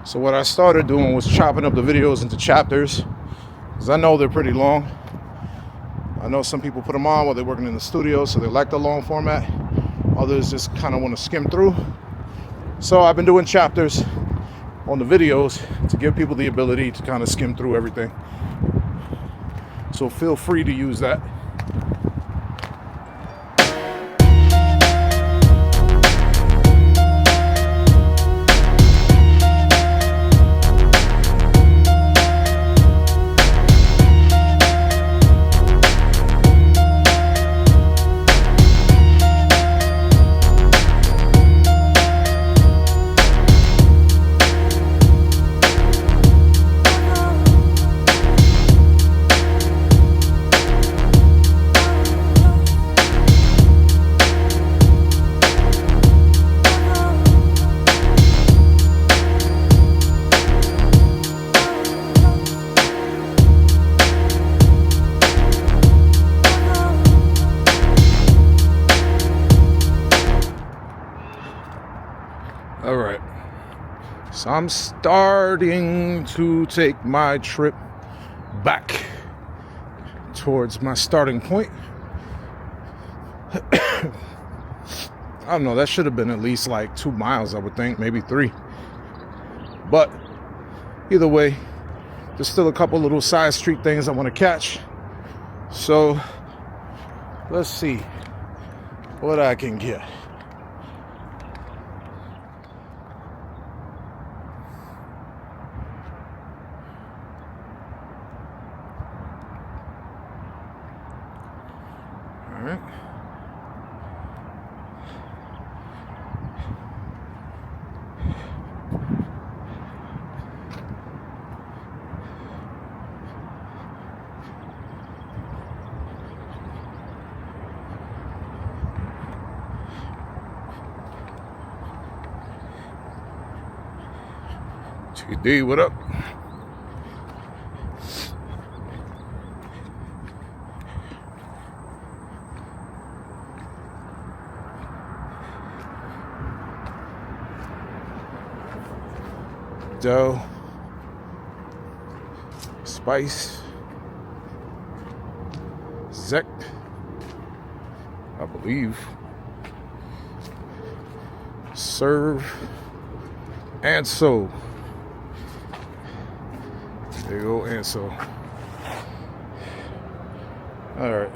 So what I started doing was chopping up the videos into chapters, because I know they're pretty long. I know some people put them on while they're working in the studio, so they like the long format. Others just kind of want to skim through. So I've been doing chapters on the videos to give people the ability to kind of skim through everything. So feel free to use that. All right, so I'm starting to take my trip back towards my starting point. I don't know, that should have been at least like 2 miles, I would think, maybe 3. But either way, there's still a couple little side street things I want to catch. So let's see what I can get. All right. TD, what up? Estelle, Spice, Zek, I believe, Serve, and So. There you go, and So. All right.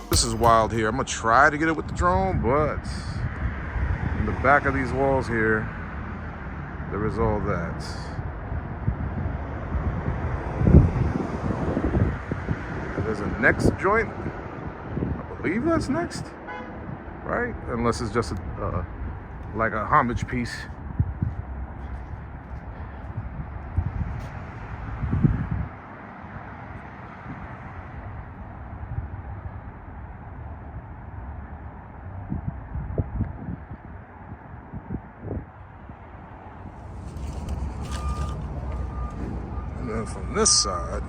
This is wild here. I'm gonna try to get it with the drone, but in the back of these walls here, there is all that. And there's a next joint. I believe that's next, right? Unless it's just like a homage piece. And then from this side,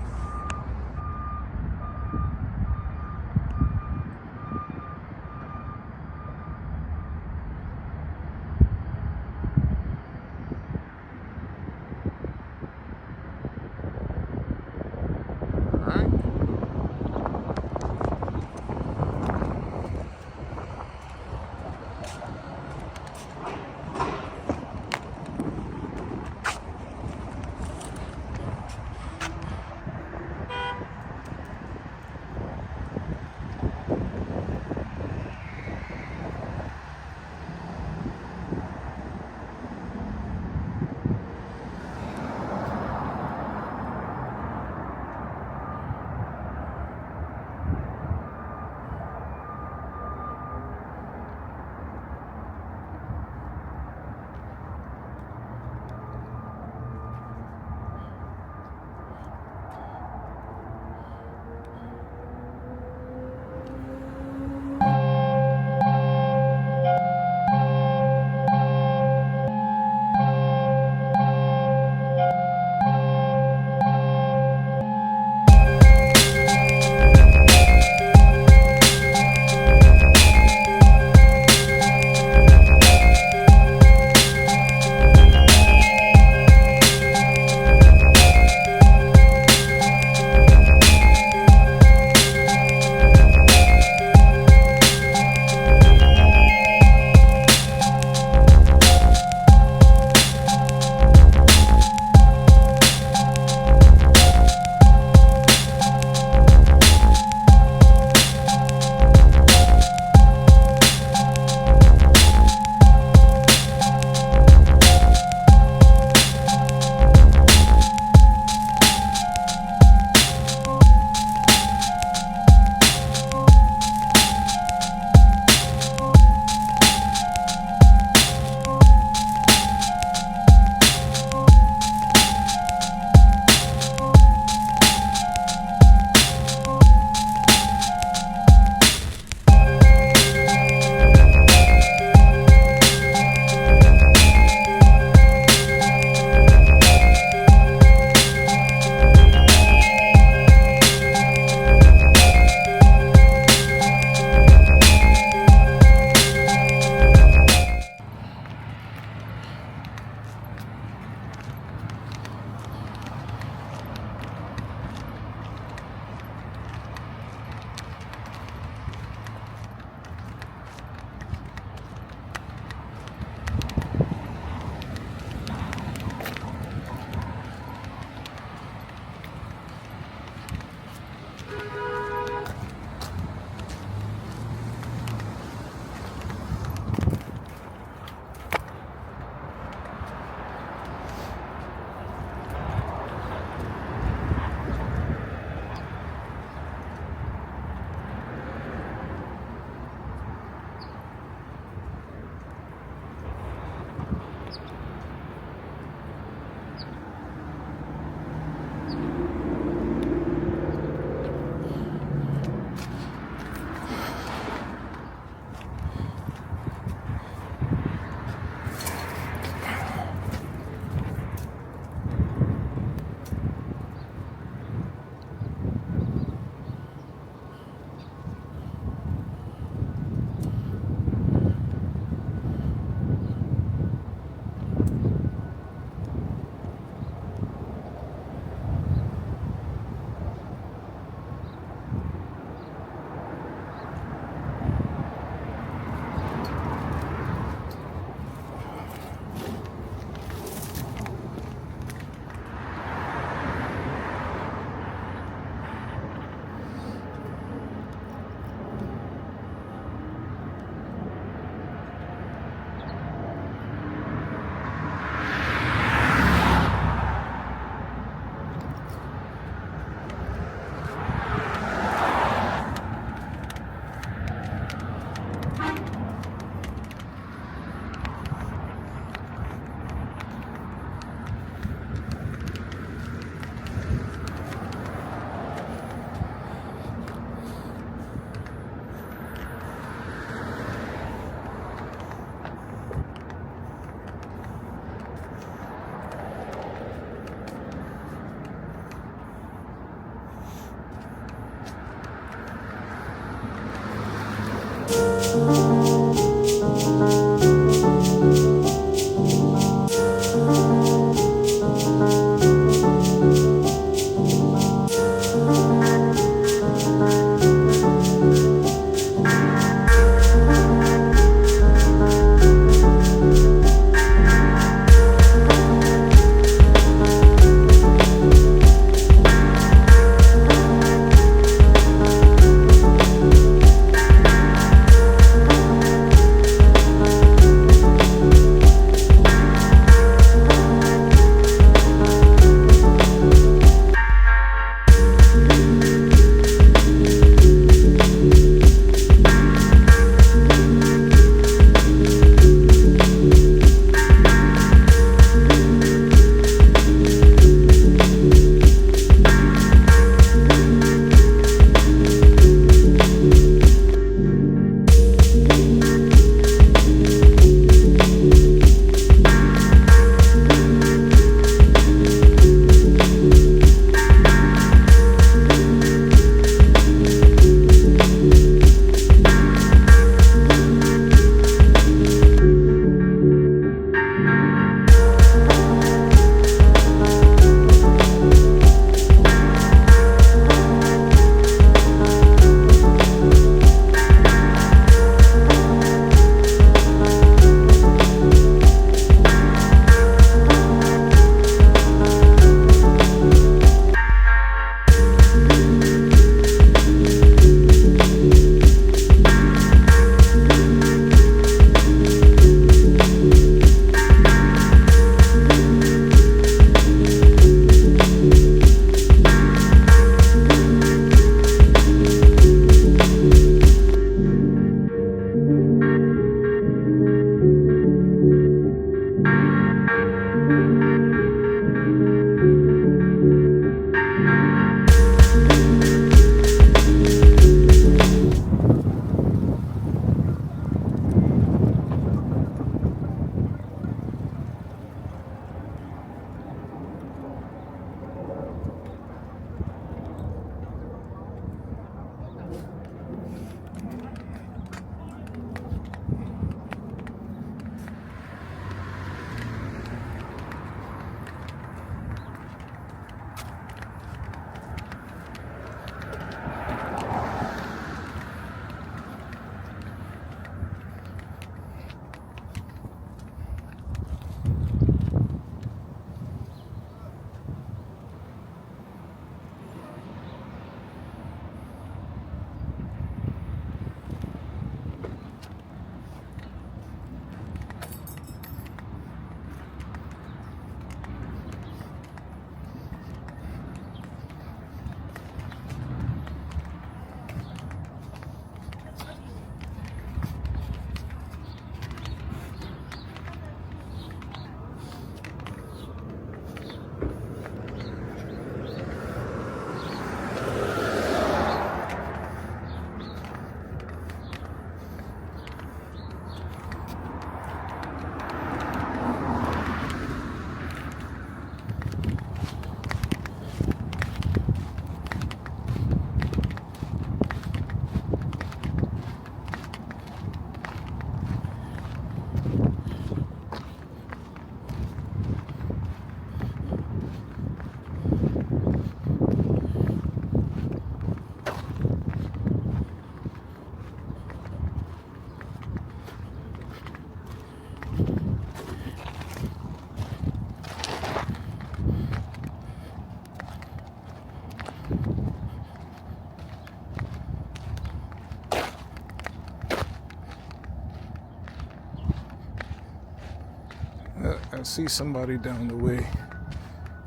I see somebody down the way.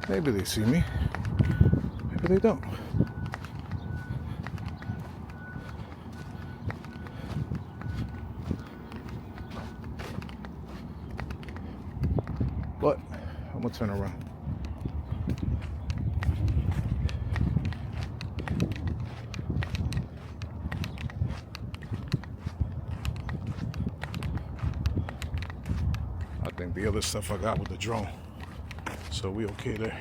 Maybe they see me. Maybe they don't. But I'm gonna turn around. I think the other stuff I got with the drone, so we okay there.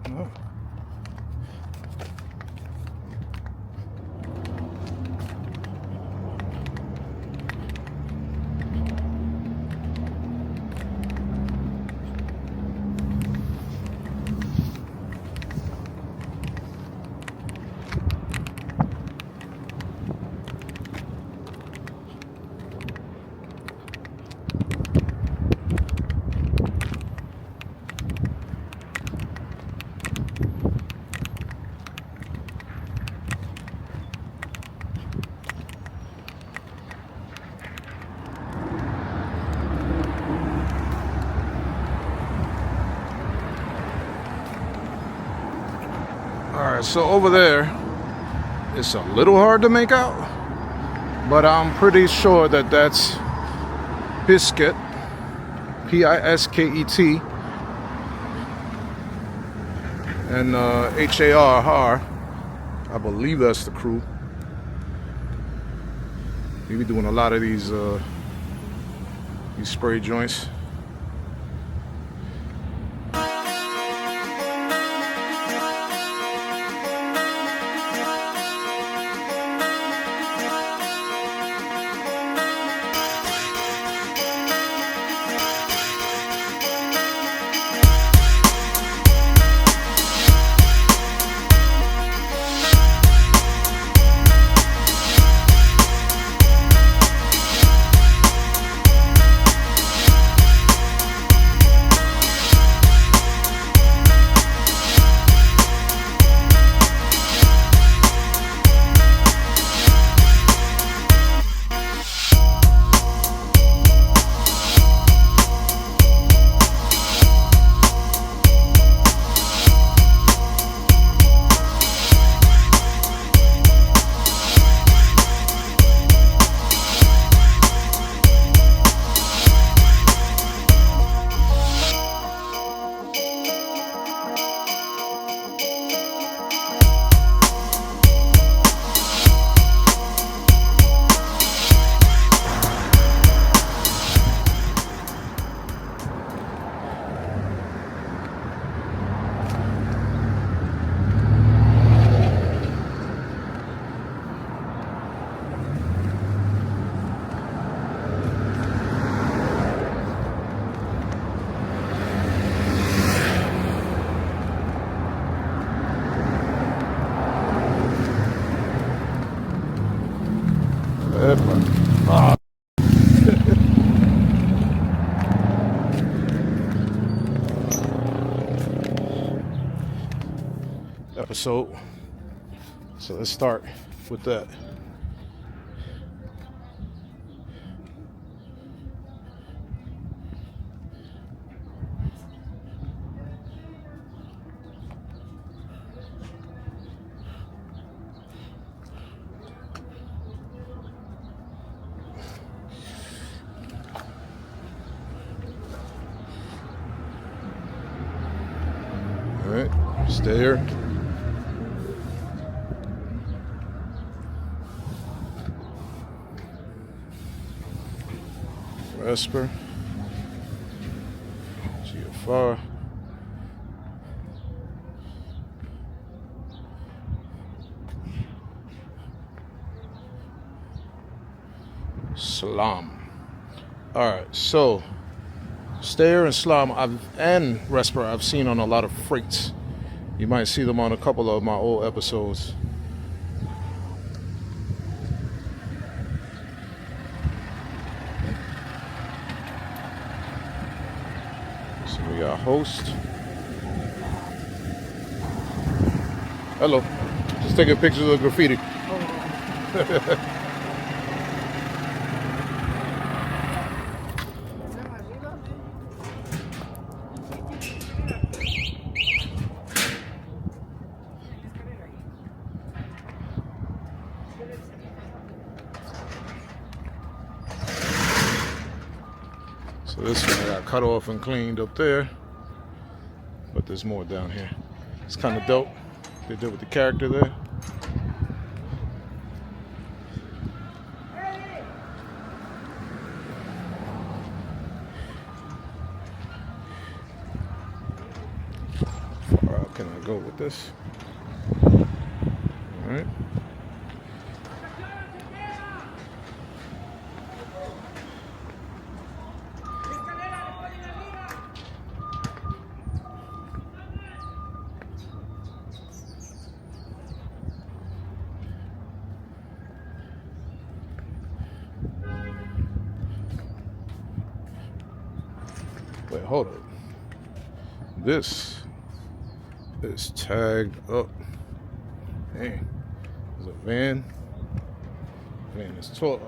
No. Alright, so over there, it's a little hard to make out, but I'm pretty sure that that's Biscuit, Pisket, and Har. I believe that's the crew. We be doing a lot of these These spray joints. Ah. Episode. So let's start with that. All right, stay here. Esper, GFR, Salam. All right, so Stair and Salam and Resper I've seen on a lot of freights. You might see them on a couple of my old episodes. So we got host. Hello. Just taking pictures of the graffiti. So this one I got cut off and cleaned up there, but there's more down here. It's kind of dope. They did with the character there. How far out can I go with this? All right. Wait, hold up. This is tagged up. Dang. There's a van. Man, it's tall.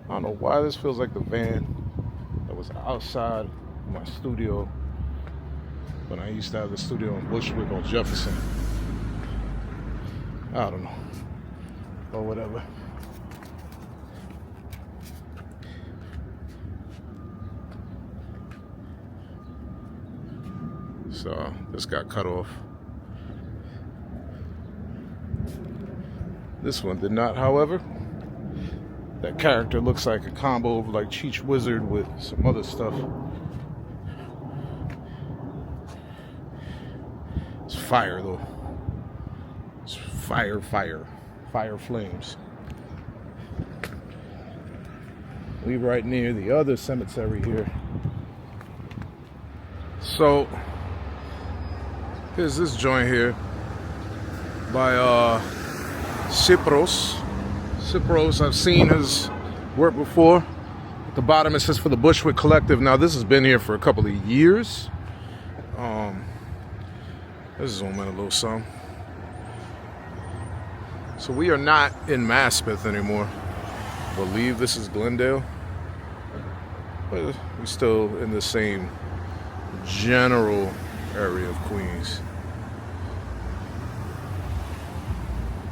I don't know why this feels like the van that was outside my studio when I used to have the studio in Bushwick on Jefferson. I don't know. Or whatever. So this got cut off. This one did not, however. That character looks like a combo of like Cheech Wizard with some other stuff. It's fire though. It's fire, fire flames. We right near the other cemetery here. So here's this joint here by Cipros. I've seen his work before. At the bottom it says for the Bushwick Collective. Now this has been here for a couple of years. Let's zoom in a little some. So we are not in Maspeth anymore. I believe this is Glendale. But we're still in the same general area of Queens.